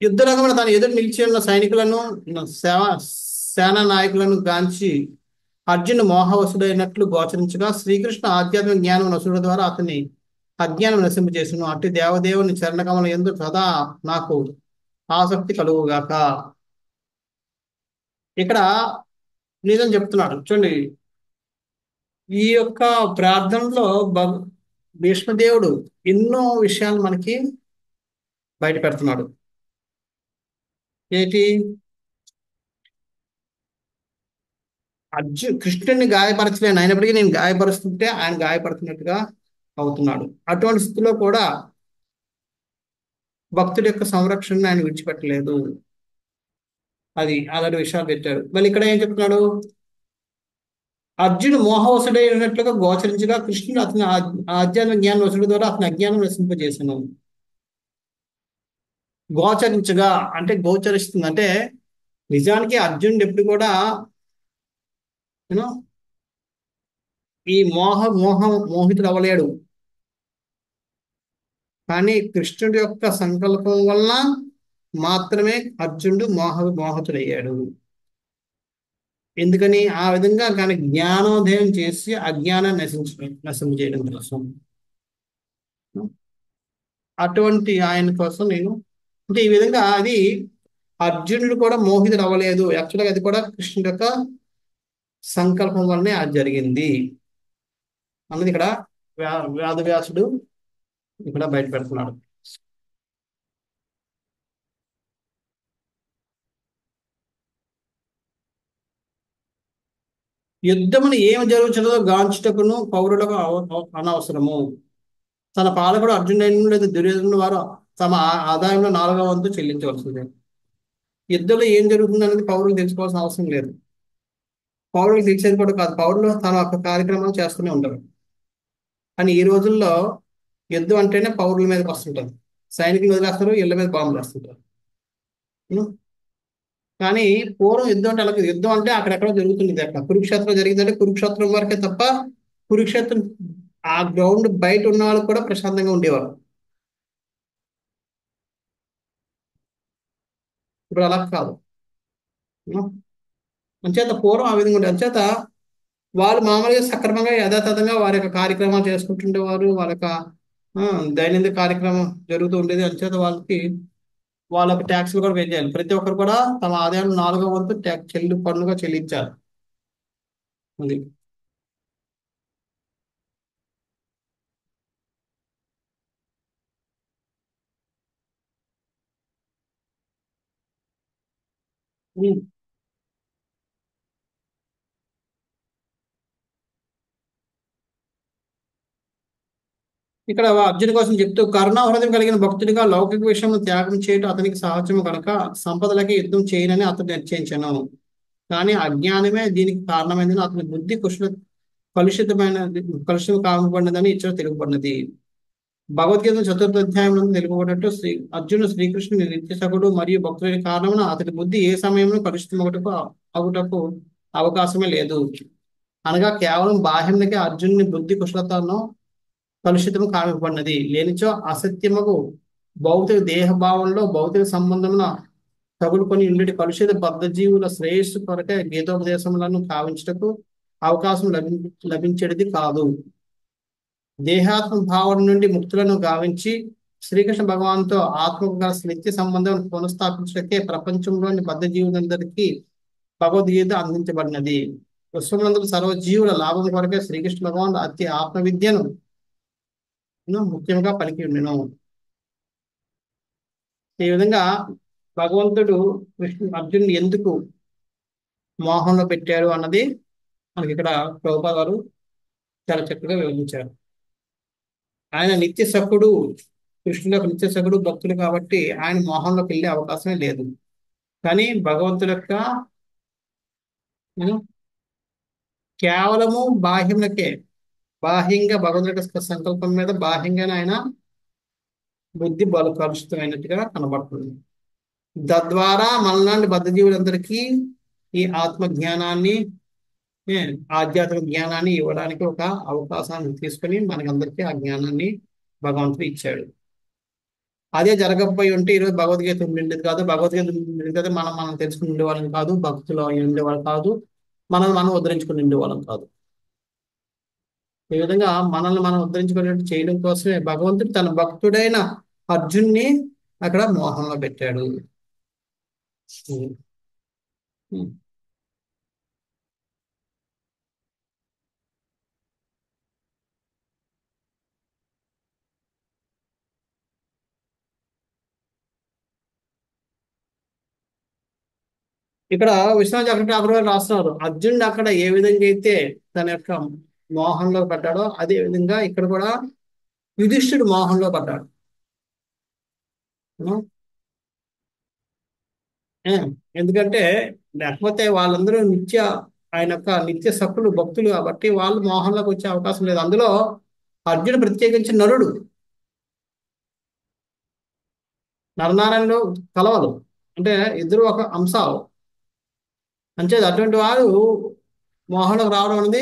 యుద్ధ రంగంలో తన ఎదురు నిలిచి ఉన్న సైనికులను సేనా నాయకులను గాంచి అర్జును మోహవసుడైనట్లు గోచరించగా శ్రీకృష్ణ ఆధ్యాత్మిక జ్ఞానం నసుడు ద్వారా అతన్ని అజ్ఞానం నశింపజేసును. అట్టి దేవదేవుని చరణకమల యందు సదా నాకు ఆసక్తి కలుగుగాక. ఇక్కడ నిజం చెప్తున్నాడు చూడండి. ఈ యొక్క ప్రార్థనలో భీష్మదేవుడు ఎన్నో విషయాలు మనకి బయట పెడుతున్నాడు. ఏంటి, కృష్ణుడిని గాయపరచలేను, అయినప్పటికీ నేను గాయపరుస్తుంటే ఆయన గాయపడుతున్నట్టుగా అవుతున్నాడు. అటువంటి స్థితిలో కూడా భక్తుడి యొక్క సంరక్షణను ఆయన విడిచిపెట్టలేదు. అది అలాంటి విషయాలు పెట్టాడు. మళ్ళీ ఇక్కడ ఏం చెప్తున్నాడు, అర్జునుడు మోహవసుడైనట్లుగా గోచరించగా కృష్ణుడు అతని ఆధ్యాత్మిక జ్ఞాన వసుడు ద్వారా అతని అజ్ఞానం నశింపజేసాను. గోచరించగా అంటే గోచరిస్తుంది అంటే నిజానికి అర్జునుడు ఎప్పుడు కూడా యూనో ఈ మోహితుడు అవ్వలేడు. కానీ కృష్ణుడి యొక్క సంకల్పం వలన మాత్రమే అర్జునుడు మోహతుడయ్యాడు. ఎందుకని ఆ విధంగా కానీ జ్ఞానోదయం చేసి అజ్ఞానాన్ని నశింపజేయడం కోసం. అటువంటి ఆయన కోసం నేను అంటే ఈ విధంగా అది అర్జునుడు కూడా మోహితుడు అవ్వలేదు. యాక్చువల్గా అది కూడా కృష్ణుడి యొక్క సంకల్పం వల్లనే అది జరిగింది అన్నది ఇక్కడ వేదవ్యాసుడు ఇక్కడ బయట పెడుతున్నాడు. యుద్ధమును ఏమి జరుగుతున్నదో గాంచుటకును పౌరులకు అనవసరము. తన పాలకుడు అర్జునుడు లేదా దుర్యోధనుడు వారు తమ ఆదాయంలో 4వ వంతు చెల్లించవలసిందే. యుద్ధంలో ఏం జరుగుతుంది అనేది పౌరులు తెలుసుకోవాల్సిన అవసరం లేదు. పౌరులకు తెలిసేది కూడా కాదు, పౌరులు తన యొక్క కార్యక్రమాలు చేస్తూనే ఉంటారు. కానీ ఈ రోజుల్లో యుద్ధం అంటేనే పౌరుల మీదకి వస్తుంటారు. సైనికులు వదిలేస్తారు, ఇళ్ల మీద బాంబులు వేస్తుంటారు. కానీ పూర్వం యుద్ధం అంటే అలాగే, యుద్ధం అంటే అక్కడెక్కడ జరుగుతుంది. అక్కడ కురుక్షేత్రం జరిగిందంటే కురుక్షేత్రం వరకే తప్ప కురుక్షేత్రం ఆ గ్రౌండ్ బయట ఉన్న వాళ్ళు కూడా ప్రశాంతంగా ఉండేవారు. ఇప్పుడు అలా కాదు. అంచేత పూర్వం ఆ విధంగా ఉండే అంచేత వాళ్ళు మామూలుగా సక్రమంగా యథాతథంగా వారి యొక్క కార్యక్రమాలు చేసుకుంటుండేవారు. వాళ్ళ యొక్క దైనందిక కార్యక్రమం జరుగుతూ ఉండేది. అంచేత వాళ్ళకి ట్యాక్స్లు కూడా పే చేయాలి. ప్రతి ఒక్కరు కూడా తమ ఆదాయం 4వ వంతు పన్నుగా చెల్లించాలి. అది ఇక్కడ అర్జున్ కోసం చెప్తూ కరుణా హృదయం కలిగిన భక్తుడిగా లౌకిక విషయంలో త్యాగం చేయటం అతనికి సహజము కనుక సంపదలకి యుద్ధం చేయనని అతను నిశ్చయించను. కానీ అజ్ఞానమే దీనికి కారణమైందని అతని బుద్ధి కలుషితమైన కలుషితం కామబడినదని ఇచ్చట తెలుపబడినది. భగవద్గీత చతుర్థ అధ్యాయంలో తెలుపబడినట్టు అర్జునుడు శ్రీకృష్ణుని నిత్యసకుడు మరియు భక్తుడి కారణమున అతని బుద్ధి ఏ సమయంలో కలుషితమగుటకు అగుటకు అవకాశమే లేదు. అనగా కేవలం బాహ్యంలోకి అర్జునుని బుద్ధి కుశలతను కలుషితము కావింపబడినది. లేనిచో అసత్యముకు భౌతిక దేహభావంలో భౌతిక సంబంధమున తగులుకొని ఉండి కలుషిత బద్ధజీవుల శ్రేయస్సు కొరకే గీతోపదేశములను కావించుటకు అవకాశం లభించేది కాదు. దేహాత్మ భావం నుండి ముక్తులను గావించి శ్రీకృష్ణ భగవాన్తో ఆత్మకు గల నిత్య సంబంధం పునఃస్థాపించటకే ప్రపంచంలోని బద్ధజీవులందరికీ భగవద్గీత అందించబడినది. విశ్వములందరూ సర్వజీవుల లాభం కొరకే శ్రీకృష్ణ భగవాన్ అతి ఆత్మ విద్యను ముఖ్యంగా పలికి ఉండెను. ఈ విధంగా భగవంతుడు అర్జునుడు ఎందుకు మోహంలో పెట్టాడు అన్నది మనకి ఇక్కడ ప్రభుపాద గారు చాలా చక్కగా వివరించారు. ఆయన నిత్య సఖుడు, కృష్ణుడు నిత్య సఖుడు భక్తుడు కాబట్టి ఆయన మోహంలోకి వెళ్ళే అవకాశమే లేదు. కానీ భగవంతుడి యొక్క కేవలము బాహ్యంగా భగవంతుడి యొక్క సంకల్పం మీద బాహ్యంగానే ఆయన బుద్ధి బలు కలుషితమైనట్టుగా కనబడుతుంది. తద్వారా మనలాంటి బద్ధజీవులందరికీ ఈ ఆత్మ జ్ఞానాన్ని ఆధ్యాత్మిక జ్ఞానాన్ని ఇవ్వడానికి ఒక అవకాశాన్ని తీసుకుని మనకందరికీ ఆ జ్ఞానాన్ని భగవంతుడు ఇచ్చాడు. అదే జరగకపోయి ఉంటే ఈరోజు భగవద్గీత ఉండేది కాదు. భగవద్గీత ఉండేది కదా, మనం తెలుసుకుని ఉండేవాళ్ళం కాదు, భక్తులు ఉండేవాళ్ళు కాదు, మనం ఉద్ధరించుకుని ఉండేవాళ్ళం కాదు. ఈ విధంగా మనల్ని మనం ఉద్ధరించుకునేట్టు చేయడం కోసమే భగవంతుడు తన భక్తుడైన అర్జున్ని అక్కడ మోహంలో పెట్టాడు. ఇక్కడ విశ్వనాథ్ చక్రవర్తి ఠాకూర్ గారు రాస్తున్నారు, అర్జునుడు అక్కడ ఏ విధంగా అయితే తన యొక్క మోహంలో పడ్డాడో అదే విధంగా ఇక్కడ కూడా యుధిష్ఠుడు మోహంలో పడ్డాడు. ఎందుకంటే లేకపోతే వాళ్ళందరూ ఆయన యొక్క నిత్య సఖులు భక్తులు కాబట్టి వాళ్ళు మోహంలోకి వచ్చే అవకాశం లేదు. అందులో అర్జునుడు ప్రత్యేకించి నరుడు, నరనారాయణలో కలవలు అంటే ఇద్దరు ఒక అంశాలు. అంచేది అటువంటి వారు మోహంలోకి రావడం అనేది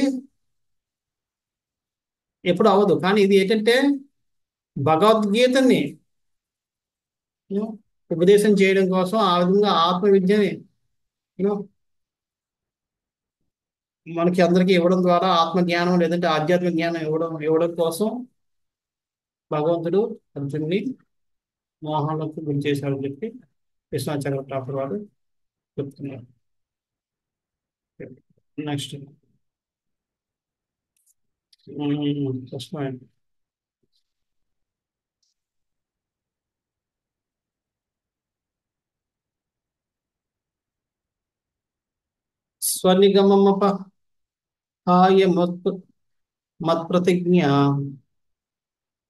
ఎప్పుడు అవ్వదు. కానీ ఇది ఏంటంటే భగవద్గీతని ఉపదేశం చేయడం కోసం ఆ విధంగా ఆత్మ విద్యని మనకి అందరికీ ఇవ్వడం ద్వారా ఆత్మ జ్ఞానం లేదంటే ఆధ్యాత్మిక జ్ఞానం ఇవ్వడం కోసం భగవంతుడు అర్జునుడిని మోహంలోకి గురి చేశాడని చెప్పి విశ్వనాథ్ చక్రవర్తి ఠాకూర్ వారు చెప్తున్నారు. నెక్స్ట్ స్వనిగమమపహాయ మత్ప్రతిజ్ఞా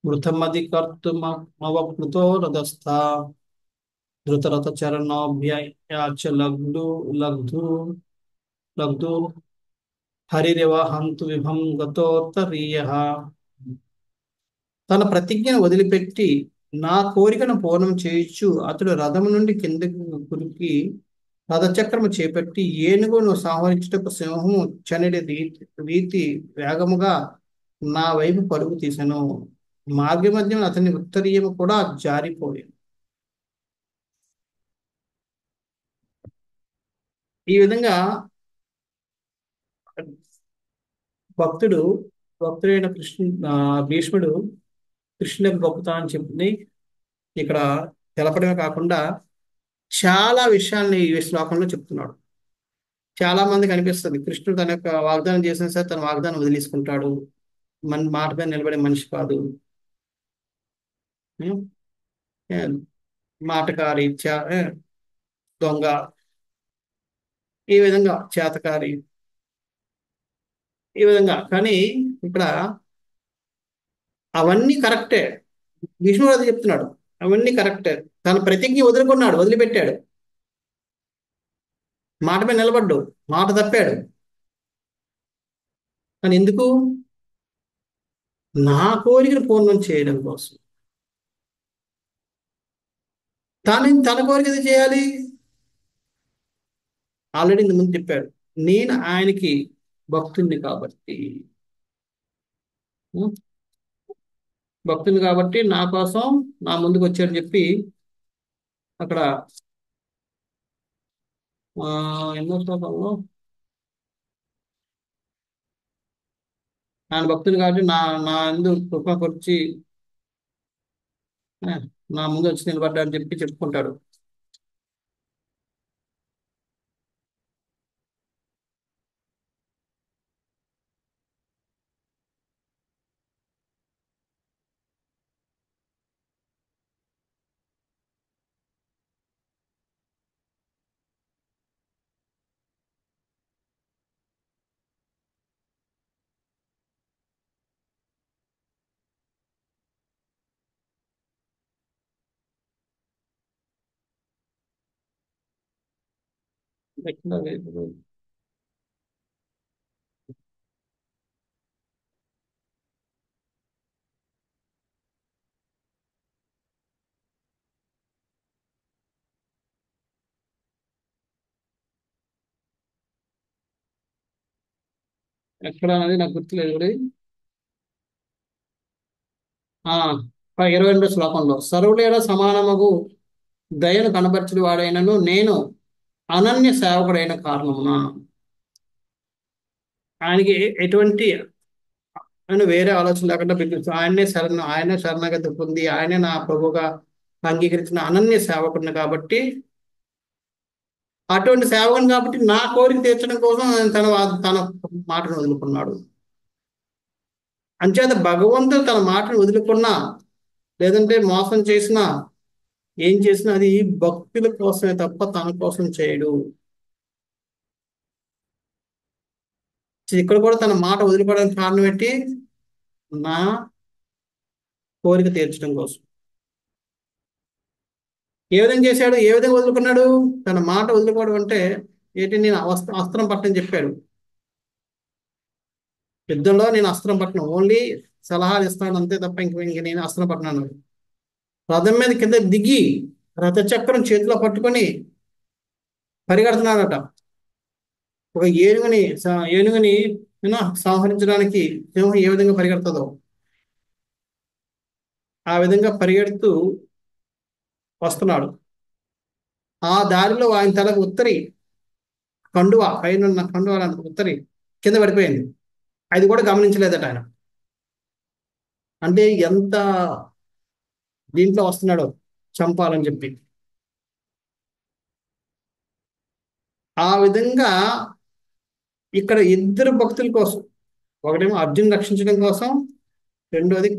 మృతమధికర్తుమవప్లుతో రథస్థా ధృతరథ చరణాభ్యాచ లబ్ధు హరిరేవ హంతు విభం గతోత్తరీయః. తన ప్రతిజ్ఞను వదిలిపెట్టి నా కోరికను పూర్ణం చేయొచ్చు అతడు రథము నుండి కిందకి కురికి రథచక్రము చేపట్టి ఏనుగును సంహరించుటకు సింహము చనిడి రీతి వేగముగా నా వైపు పరుగు తీసెను. మార్గ మధ్యం అతని ఉత్తరీయము కూడా జారిపోయింది. ఈ విధంగా భక్తుడైన భీష్ముడు కృష్ణుని యొక్క గొప్పతనాన్ని చెప్పింది ఇక్కడ తెలపడమే కాకుండా చాలా విషయాల్ని ఈ శ్లోకంలో చెప్తున్నాడు. చాలా మందికి అనిపిస్తుంది కృష్ణుడు తన యొక్క వాగ్దానం చేసిన సరే తన వాగ్దానం వదిలేసుకుంటాడు, మన మాట మీద నిలబడే మనిషి కాదు, మాటకారి, దొంగ, ఈ విధంగా చేతకారి, ఈ విధంగా. కానీ ఇక్కడ అవన్నీ కరెక్టే. విష్ణువు అది చెప్తున్నాడు, అవన్నీ కరెక్టే. తన ప్రతిజ్ఞ వదులుకున్నాడు, వదిలిపెట్టాడు, మాట మీద నిలబడ్డు, మాట తప్పాడు. కానీ ఎందుకు? నా కోరికను పూర్ణం చేయడం కోసం. తన కోరిక ఇది చేయాలి. ఆల్రెడీ ఇంత ముందు చెప్పాడు, నేను ఆయనకి భక్తుడిని కాబట్టి, ఉం? భక్తుని కాబట్టి నా కోసం నా ముందుకు వచ్చాడని చెప్పి అక్కడ ఎన్నో శ్లోకంలో, ఆయన భక్తుని కాబట్టి నా నా ఎందు కృపకొచ్చి ఆ, నా ముందు వచ్చి నిలబడ్డాడని చెప్పి చెప్పుకుంటాడు. ఎక్కడ అనేది నాకు గుర్తులేదు కూడా. ఆ 22 శ్లోకంలో, సర్వులేడ సమానమగు దయను కనబరచుడు వాడైనను నేను అనన్య సేవకుడైన కారణమున. ఆయనకి ఎటువంటి ఆయన వేరే ఆలోచన లేకుండా ఆయనే శరణాగతి పొంది ఆయనే నా ప్రభువుగా అంగీకరించిన అనన్య సేవకుడిని కాబట్టి, అటువంటి సేవకుని కాబట్టి నా కోరిక తీర్చడం కోసం ఆయన తన మాటను వదులుకున్నాడు. అంచేత భగవంతుడు తన మాటను వదులుకున్నా, లేదంటే మోసం చేసినా, ఏం చేసినా అది భక్తుల కోసమే తప్ప తన కోసం చేయడు. ఇక్కడ కూడా తన మాట వదిలిపోవడానికి కారణం ఏంటి? నా కోరిక తీర్చడం కోసం. ఏ విధంగా చేశాడు? ఏ విధంగా వదులుకున్నాడు? తన మాట వదులుకోవడం అంటే ఏంటి? నేను అస్త్రం పట్టని చెప్పాడు. యుద్ధంలో నేను అస్త్రం పట్టను, ఓన్లీ సలహాలు ఇస్తాను అంతే తప్ప ఇంక నేను అస్త్రం పట్టను. రథం మీద కింద దిగి రథచక్రం చేతిలో పట్టుకొని పరిగెడుతున్నాడట. ఒక ఏనుగుని సంహరించడానికి సింహం ఏ విధంగా పరిగెడుతుందో ఆ విధంగా పరిగెడుతూ వస్తున్నాడు. ఆ దారిలో ఆయన తలకు కండువ, పైన ఉన్న కండువ ఉత్తరి కింద పడిపోయింది. అది కూడా గమనించలేదట ఆయన. అంటే ఎంత దీంట్లో వస్తున్నాడో చంపాలని చెప్పి. ఆ విధంగా ఇక్కడ ఇద్దరు భక్తుల కోసం, ఒకటేమో అర్జున్ రక్షించడం కోసం, రెండోది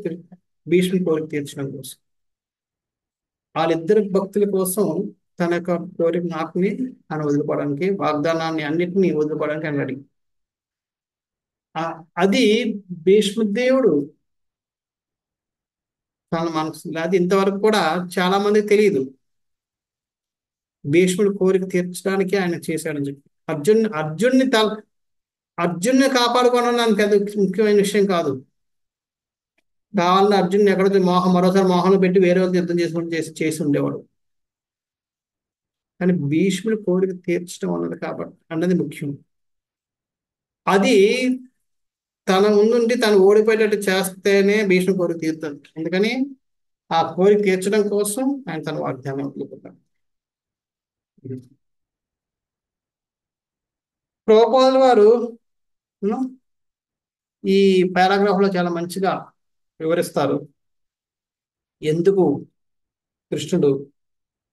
భీష్ముని కోరిక తీర్చడం కోసం. వాళ్ళిద్దరు భక్తుల కోసం తన యొక్క కోరిక ఆత్మని ఆయన వదులుకోవడానికి, వాగ్దానాన్ని అన్నిటినీ వదులుకోవడానికి ఆయన రెడీ. అది భీష్మదేవుడు తన మనసు, అది ఇంతవరకు కూడా చాలా మంది తెలియదు. భీష్ముడు కోరిక తీర్చడానికి ఆయన చేశాడని చెప్పి అర్జున్ని కాపాడుకోవడం నాకు పెద్ద ముఖ్యమైన విషయం కాదు. కావాలని అర్జున్ ఎక్కడైతే మరోసారి మోహంలో పెట్టి వేరే వాళ్ళు యుద్ధం చేసి ఉండేవాడు. కానీ భీష్ముడి కోరిక తీర్చడం అన్నది ముఖ్యం. అది తన ముందుండి తను ఓడిపోయేటట్టు చేస్తేనే భీష్ముడి కోరిక తీరుతుంది. అందుకని ఆ కోరిక తీర్చడం కోసం ఆయన తన వాగ్దానం వదులుకుంటాడు. ప్రభుపాదుల వారు ఈ పారాగ్రాఫ్ లో చాలా మంచిగా వివరిస్తారు ఎందుకు కృష్ణుడు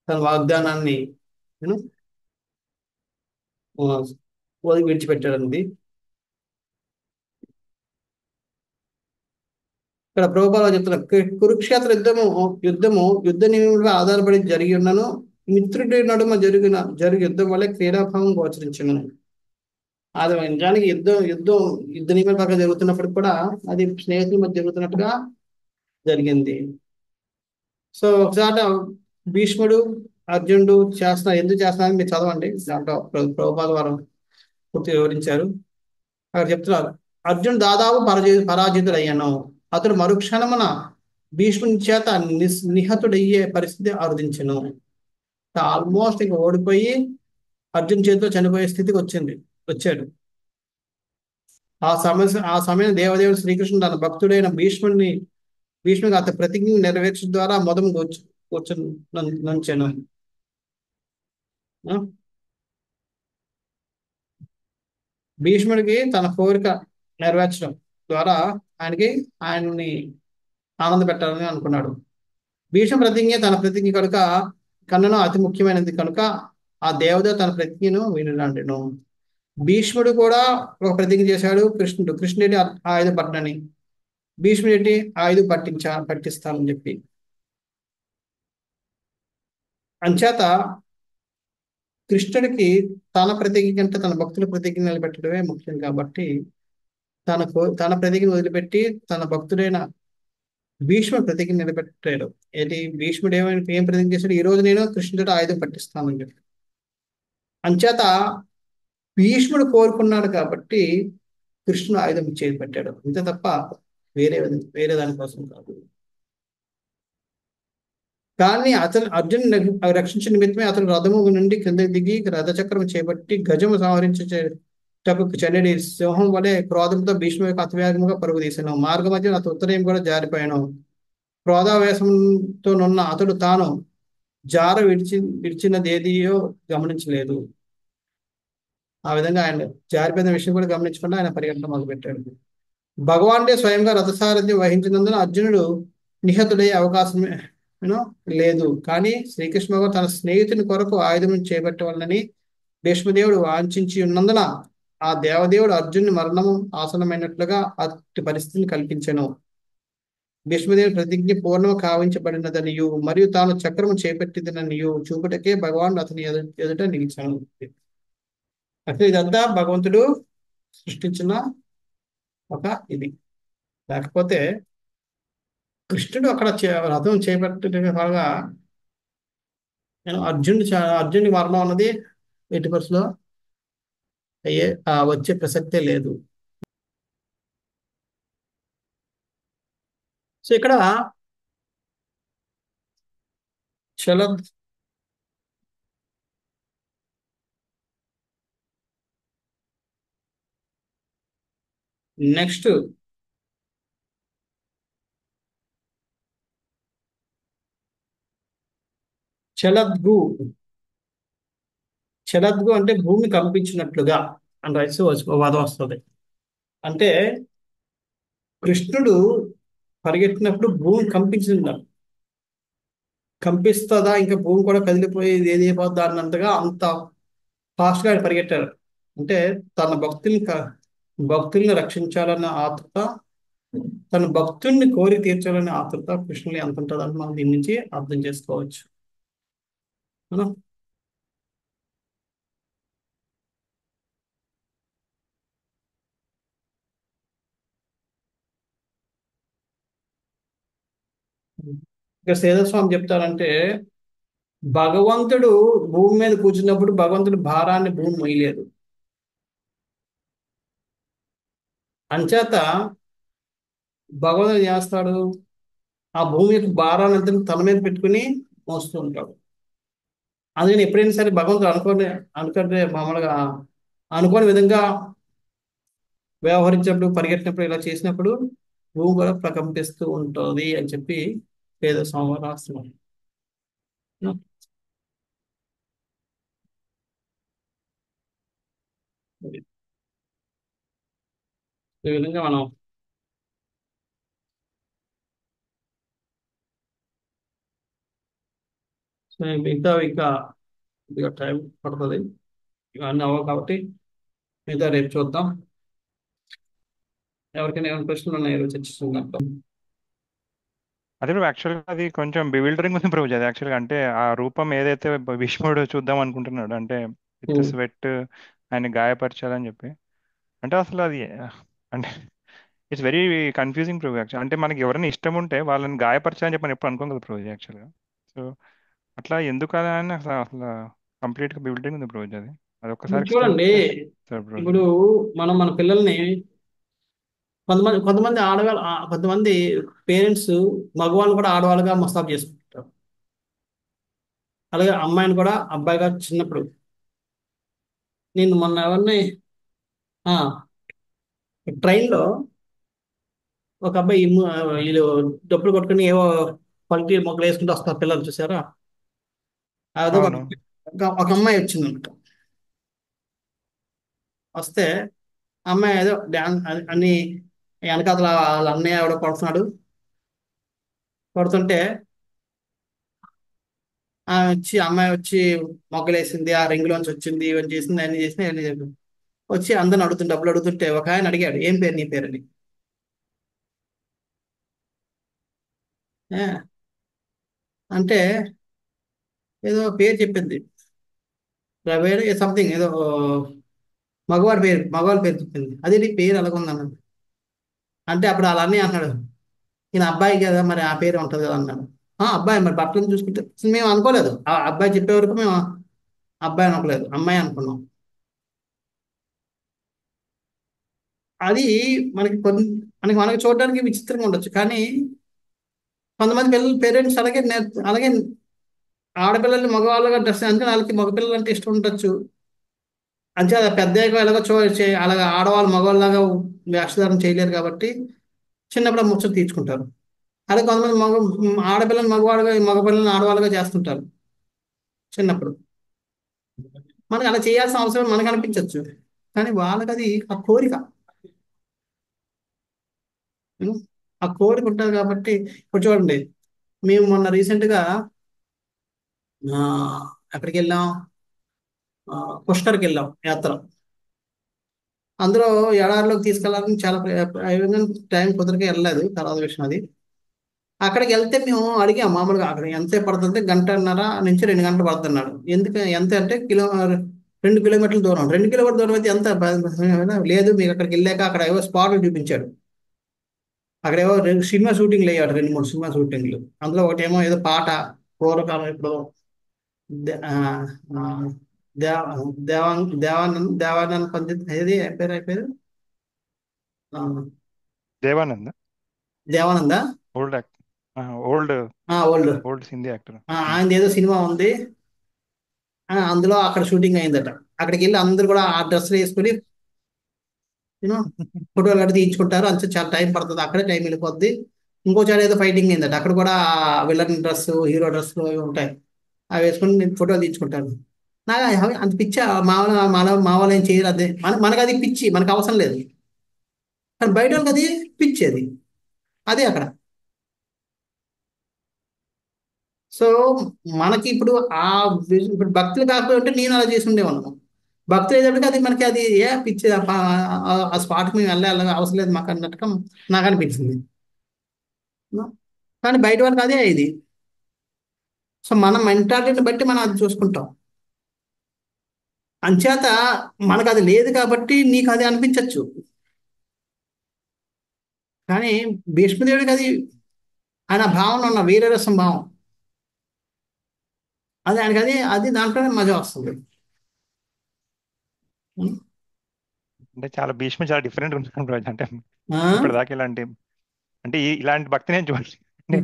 తన వాగ్దానాన్ని విడిచిపెట్టాడన్నది. ఇక్కడ ప్రభుపాదులు చెప్తున్నారు, కురుక్షేత్ర యుద్ధ నియమంలో ఆధారపడి జరిగి ఉన్నను, మిత్రుడి నడుమ జరిగి యుద్ధం వల్ల క్రీడాభావం గోచరించను. అది నిజానికి యుద్ధ నియమాల ప్రకారం జరుగుతున్నప్పుడు కూడా అది స్నేహితుల మధ్య జరుగుతున్నట్టుగా జరిగింది. సో ఒకసారి భీష్ముడు అర్జునుడు చేస్తున్నారు, ఎందుకు చేస్తున్నారని మీరు చదవండి. దాంట్లో ప్రభుపాద వారు పూర్తిగా వివరించారు. అక్కడ చెప్తున్నారు, అర్జున్ దాదాపు పరాజితుడయ్యాను. అతడు మరుక్షణమున భీష్ముని చేత నిహతుడయ్యే పరిస్థితి అరుదించెను. ఆల్మోస్ట్ ఇంకా ఓడిపోయి అర్జున్ చేతిలో చనిపోయే స్థితికి వచ్చాడు. ఆ సమయం దేవదేవుడు శ్రీకృష్ణుడు తన భక్తుడైన భీష్ముడికి అతని ప్రతిజ్ఞ నెరవేర్చడం ద్వారా మొదము కూర్చొని భీష్ముడికి తన కోరిక నెరవేర్చడం ద్వారా ఆయన్ని ఆనంద పెట్టాలని అనుకున్నాడు. భీష్మ ప్రతిజ్ఞ తన ప్రతిజ్ఞ కనుక కన్నను అతి ముఖ్యమైనది కనుక ఆ దేవదేవుడు తన ప్రతిజ్ఞను వినడాండెను. భీష్ముడు కూడా ఒక ప్రతిజ్ఞ చేశాడు. కృష్ణుడి ఆయుధ పట్టణని, భీష్ముడి ఆయుధ పట్టిస్తానని చెప్పి. అంచేత కృష్ణుడికి తన ప్రతిజ్ఞ కంటే తన భక్తుల ప్రతిజ్ఞ నిలబెట్టడమే ముఖ్యం కాబట్టి తన ప్రతిజ్ఞ వదిలిపెట్టి తన భక్తుడైన భీష్ముడు ప్రతిజ్ఞ నిలబెట్టాడు. భీష్ముడు ఏం ప్రతిజ్ఞ చేశాడు? ఈ రోజు నేను కృష్ణుడి ఆయుధం పట్టిస్తానని చెప్పి. అంచేత భీష్ముడు కోరుకున్నాడు కాబట్టి కృష్ణుడు ఆయుధం చేతి పెట్టాడు, అంతే తప్ప వేరే దానికోసం కాదు. కానీ అర్జున్ రక్షించిన నిమిత్తమే అతను రథము నుండి కిందకి దిగి రథచక్రం చేపట్టి గజము సంహరించేటకు చెన్నడి సింహం వలె క్రోధంతో భీష్మ యొక్క అతివేగముగా పరుగు తీసాను. మార్గ మధ్య అతను ఉత్తరం కూడా జారిపోయాను. క్రోధావేశంతోనున్న అతడు తాను విడిచినదేదియో గమనించలేదు. ఆ విధంగా ఆయన జారిపోయిన విషయం కూడా గమనించకుండా ఆయన పరిగెత్తడం మొదలుపెట్టాడు. భగవానుడే స్వయంగా రథసారథ్యం వహించినందున అర్జునుడు నిహతుడయ్యే అవకాశం లేదు. కానీ శ్రీకృష్ణ తన స్నేహితుని కొరకు ఆయుధం చేపట్టవాలని భీష్మదేవుడు వాంఛించి ఉన్నందున ఆ దేవదేవుడు అర్జునుని మరణము ఆసనమైనట్లుగా అట్టి పరిస్థితిని కల్పించెను. భీష్మదేవుని ప్రతిజ్ఞ పూర్ణము కావించబడినదనియు మరియు తాను చక్రము చేపట్టిదననియు చూపుటకే భగవానుడు అతని ఎదుట నిలిచాను. అసలు ఇదంతా భగవంతుడు సృష్టించిన ఒక ఇది. లేకపోతే కృష్ణుడు అక్కడ రథం చేపట్టగా అర్జునుడి మరణం అన్నది ఎట్టి పరిస్థితిలో వచ్చే ప్రసక్తే లేదు. సో ఇక్కడ నెక్స్ట్ చలద్గు అంటే భూమి కంపించినట్లుగా అని రాసి వాదం వస్తుంది. అంటే కృష్ణుడు పరిగెట్టినప్పుడు భూమి కంపిస్తుందా, ఇంకా భూమి కూడా కదిలిపోయి ఏది అయిపోద్దా అన్నంతగా అంత ఫాస్ట్గా ఆయన పరిగెట్టారు. అంటే తన భక్తుల్ని రక్షించాలన్న ఆతృత, తన భక్తుల్ని కోరి తీర్చాలనే ఆతృత కృష్ణుని ఎంత ఉంటుందని మనం దీని నుంచి అర్థం చేసుకోవచ్చు. ఇక్కడ సేదస్వామి చెప్తారంటే భగవంతుడు భూమి మీద కూర్చున్నప్పుడు భగవంతుడు భారాన్ని భూమి మొయ్యలేదు. అంచేత భగవంతుడు చేస్తాడు, ఆ భూమి యొక్క భారాన్ని అంతా తన మీద పెట్టుకుని మోస్తూ ఉంటాడు. అందుకని ఎప్పుడైనా సరే భగవంతుడు అనుకుంటే మామూలుగా అనుకోని విధంగా వ్యవహరించినప్పుడు, పరిగెట్టినప్పుడు, ఇలా చేసినప్పుడు భూమి కూడా ప్రకంపిస్తూ ఉంటుంది అని చెప్పి పేద సోమవారం రాస్తున్నాం. ఈ విధంగా మనం మిగతా ఇంకా టైం పడుతుంది, ఇవన్నీ అవ్వవు కాబట్టి మిగతా రేపు చూద్దాం. ఎవరికైనా ఏమైనా ప్రశ్నలు ఉన్నాయో చర్చిస్తున్నాం. అదే బ్రో, యాక్చువల్గా అది కొంచెం బివిల్డరింగ్ ఉంది బ్రో. అది యాక్చువల్గా అంటే ఆ రూపం ఏదైతే భీష్ముడు చూద్దాం అనుకుంటున్నాడు, అంటే విత్ స్వెట్ ఆయన గాయపరచాలని చెప్పి, అంటే అసలు అది అంటే it's very confusing Prabhu actual. అంటే మనకి ఎవరైనా ఇష్టం ఉంటే వాళ్ళని గాయపరచాలని చెప్పి మనం ఎప్పుడు అనుకోం కదా ప్రభు యాక్చువల్గా. సో అట్లా ఎందుకు అలా అని అసలు అసలు కంప్లీట్గా బిల్డింగ్ ఉంది ప్రభు అది. అది ఇప్పుడు ఒక్కసారి ఎక్స్ప్లెయిన్ చూడండి, చేస్తారు ప్రభు. ఇప్పుడు మనం మన పిల్లల్ని కొంతమంది కొంతమంది ఆడవాళ్ళు కొంతమంది పేరెంట్స్ మగవాళ్ళు కూడా ఆడవాళ్ళుగా ముస్తాబు చేసుకుంటారు. అలాగే అమ్మాయిని కూడా అబ్బాయిగా చిన్నప్పుడు. నేను మొన్న ఎవరిని ట్రైన్లో ఒక అబ్బాయి వీళ్ళు డబ్బులు కొట్టుకుని ఏవో పల్టీ మొక్కలు వేసుకుంటూ వస్తారు పిల్లలు, చూసారా? అదో అవును. ఒక అమ్మాయి వచ్చిందన్నమాట. వస్తే అమ్మాయి ఏదో డ్యాన్స్ అన్ని వెనకాతల వాళ్ళ అన్నయ్య ఎవడో కొడుతున్నాడు. కొడుతుంటే అమ్మాయి వచ్చి మొగ్గలేసింది, ఆ రింగులోంచి వచ్చింది, ఇవన్నీ చేసింది, అన్ని చేసింది, అన్ని చేసింది. వచ్చి అందరిని అడుగుతుంటే, డబ్బులు అడుగుతుంటే ఒక ఆయన అడిగాడు, ఏం పేరు నీ పేరు అని. ఏ, అంటే ఏదో పేరు చెప్పింది, వేరే సంథింగ్ ఏదో మగవాడి పేరు చెప్పింది. అదే నీ పేరు అలాగుందన్నాడు. అంటే అప్పుడు వాళ్ళ అన్నయ్య అన్నాడు, ఈయన అబ్బాయి కదా, మరి ఆ పేరు ఉంటుంది కదా అన్నాడు. అబ్బాయి, మరి బట్టలను చూసుకుంటే అసలు మేము అనుకోలేదు. ఆ అబ్బాయి చెప్పే వరకు మేము అబ్బాయి అనుకోలేదు, అమ్మాయి అనుకున్నాం. అది మనకి మనకి చూడడానికి విచిత్రంగా ఉండొచ్చు, కానీ కొంతమంది పిల్లలు పేరెంట్స్ అలాగే అలాగే ఆడపిల్లల్ని మగవాళ్ళగా డ్రెస్ అంటే వాళ్ళకి మగపిల్లలు అంటే ఇష్టం ఉండొచ్చు. అంతే అది పెద్దగా ఎలాగో అలాగా ఆడవాళ్ళు మగవాళ్ళలాగా వేషధారణ చేయలేరు కాబట్టి చిన్నప్పుడు ఆ ముచ్చట తీర్చుకుంటారు. అదే కొంతమంది ఆడపిల్లని మగపిల్లల్ని ఆడవాళ్ళుగా చేస్తుంటారు చిన్నప్పుడు. మనకి అలా చేయాల్సిన అవసరం మనకు అనిపించవచ్చు, కానీ వాళ్ళకి అది ఆ కోరిక. ఉం? ఆ కోరిక ఉంటుంది కాబట్టి. ఇప్పుడు చూడండి, మేము మొన్న రీసెంట్గా ఎక్కడికి వెళ్ళాం, పుష్కర్కి వెళ్ళాం యాత్ర. అందులో ఎడారిలోకి తీసుకెళ్ళాలని చాలా టైం కుదరక వెళ్ళలేదు, తర్వాత విషయం అది. అక్కడికి వెళ్తే మేము అడిగాం మామూలుగా, అక్కడ ఎంతసేపు పడుతుంది, 1.5 నుంచి 2 గంటలు పడుతుంది అన్నాడు. ఎంత అంటే 2 కిలోమీటర్ల దూరం. 2 కిలోమీటర్ల దూరం అయితే ఎంత లేదు, మీకు అక్కడికి వెళ్ళాక అక్కడ ఏవో స్పాట్లు చూపించాడు. అక్కడ ఏవో సినిమా షూటింగ్లు అయ్యాడు, 2, 3 సినిమా షూటింగ్లు. అందులో ఒకటేమో ఏదో పాట, పూర్వకాలం ఇప్పుడు దే- ఆ, ఆ, దేవ దేవానంద్ పండిత్, ఏది అయిపోయారు ఆ, Devanand Devananda. Old actor, old old. Old Hindi actor. ఆయన ఏదో సినిమా ఉంది. అందులో అక్కడ షూటింగ్ అయిందట. అక్కడికి వెళ్ళి అందరూ కూడా ఆ డ్రెస్సులు వేసుకుని యూనో ఫోటోలు కట్టి తీయించుకుంటారు. అంతే, చాలా టైం పడుతుంది, అక్కడే టైం వెళ్ళిపోద్ది. ఇంకో చాడ ఏదో ఫైటింగ్ అయిందట, అక్కడ కూడా విలన్ డ్రెస్, హీరో డ్రెస్లు అవి ఉంటాయి. అవి వేసుకుని నేను ఫోటోలు తీయించుకుంటాను. నాకు అంత పిచ్చి మా వాళ్ళు ఏం చేయరు. అదే మనకు అది పిచ్చి, మనకు అవసరం లేదు. కానీ బయట వాళ్ళకి అది పిచ్చి, అదే అక్కడ. సో మనకి ఇప్పుడు ఇప్పుడు భక్తులు కాకపోయి ఉంటే నేను అలా చేసి ఉండేవాళ్ళం. భక్తులు అయ్యేటప్పటికి అది మనకి అది పిచ్చి, ఆ స్పాట్కి మేము వెళ్ళాలి, అవసరం లేదు మాకు అన్నట్టుగా నాకు అనిపించింది. కానీ బయట వాళ్ళకి అదే ఇది. సో మన మెంటాలిటీని బట్టి మనం అది చూసుకుంటాం. అంచేత మనకు అది లేదు కాబట్టి నీకు అది అనిపించవచ్చు, కానీ భీష్మదేవుడికి అది, ఆయన భావన ఉన్న వీరరసం భావం, అది ఆయనకి అది దాంట్లోనే మజా వస్తుంది. అంటే చాలా భీష్మ చాలా డిఫరెంట్ ఉన్నాను రోజు. అంటే ఆ? ఇప్పటిదాకా ఇలాంటి, అంటే ఇలాంటి భక్తి నేను చూడాలి. అంటే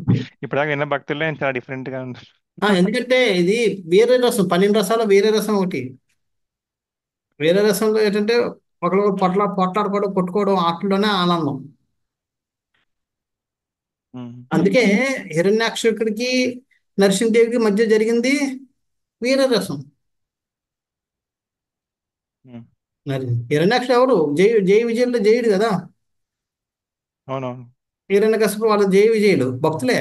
ఇప్పటిదాకా విన్న భక్తుల్లో నేను చాలా డిఫరెంట్ గా ఉన్నాను. ఎందుకంటే ఇది వీర రసం, 12 రసాలు వీర రసం ఒకటి. వీర రసంలో ఏంటంటే ఒకరు పోట్లాడుకోవడం, కొట్టుకోవడం, ఆటల్లోనే ఆనందం. అందుకే హిరణ్యాక్షుడికి నరసింహదేవికి మధ్య జరిగింది వీర రసం. హిరణ్యాక్షుడు ఎవరు? జై విజయుల్లో జయుడు కదా. అవునవును. హిరణ్యకశిపుడు వాళ్ళ జయ విజయులు భక్తులే,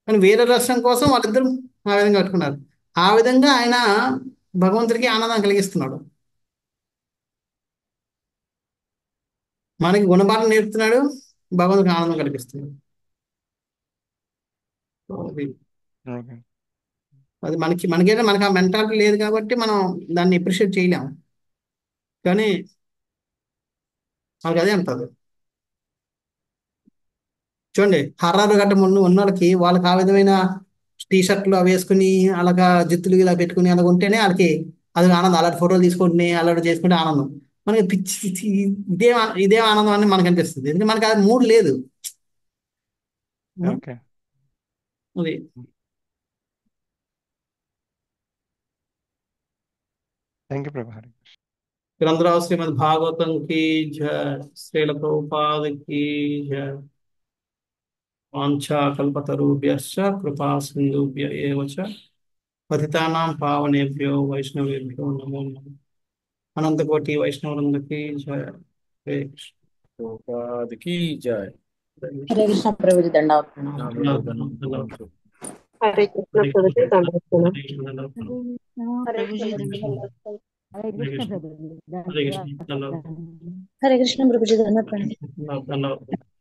కానీ వీర రసం కోసం వాళ్ళిద్దరు ఆ విధంగా కట్టుకున్నారు. ఆ విధంగా ఆయన భగవంతుడికి ఆనందం కలిగిస్తున్నాడు, మనకి గుణపాఠం నేర్పుతున్నాడు, భగవంతుడికి ఆనందం కలిగిస్తున్నాడు. అది ఓకే. అది మనకేంటే మనకి ఆ మెంటాలిటీ లేదు కాబట్టి మనం దాన్ని అప్రిషియేట్ చేయలేము, కానీ మనకి అదే ఉంటుంది. చూడండి హర్రర్ గట్ట ఉన్న వాళ్ళకి వాళ్ళకి ఆ విధమైన టీ షర్ట్లు అవి వేసుకుని అలాగా జుత్తులు ఇలా పెట్టుకుని అలా ఉంటేనే వాళ్ళకి అది ఆనందం. అలాంటి ఫోటోలు తీసుకుంటే అలాంటి చేసుకుంటే ఆనందం. మనకి పిచ్చి ఇదే ఆనందం అని మనకు అనిపిస్తుంది. ఎందుకంటే మనకి ఆ మూడ్ లేదు. ఓకే. అది థ్యాంక్ యూ ప్రభు. హరి గ్రంథరావు శ్రీమద్ భాగవతం की जय, श्रील प्रभुपाद की जय। वाञ्छा कल्पतरुभ्यश्च कृपा सिन्धुभ्य एव च पतितानां पावनेभ्यो वैष्णवेभ्यो नमो नमः। अनंतकोटि वैष्णव वृंद की जय। हरे कृष्ण। प्रभुपाद की जय। హరే కృష్ణ ప్రభుజీ దండావత్ ప్రణామం. नाम धन्यवाद, धन्यवाद। धन्यवाद। హరే కృష్ణ हरे ప్రభుజీ कृष्ण, దండావత్ ప్రణామం. हरे कृष्ण, धन्यवाद। హరే ప్రభుజీ కృష్ణ हरे कृष्ण, हरे कृष्ण, धन्यवाद। హరే కృష్ణ ప్రభుజీ దండావత్ ప్రణామం. धन्यवाद।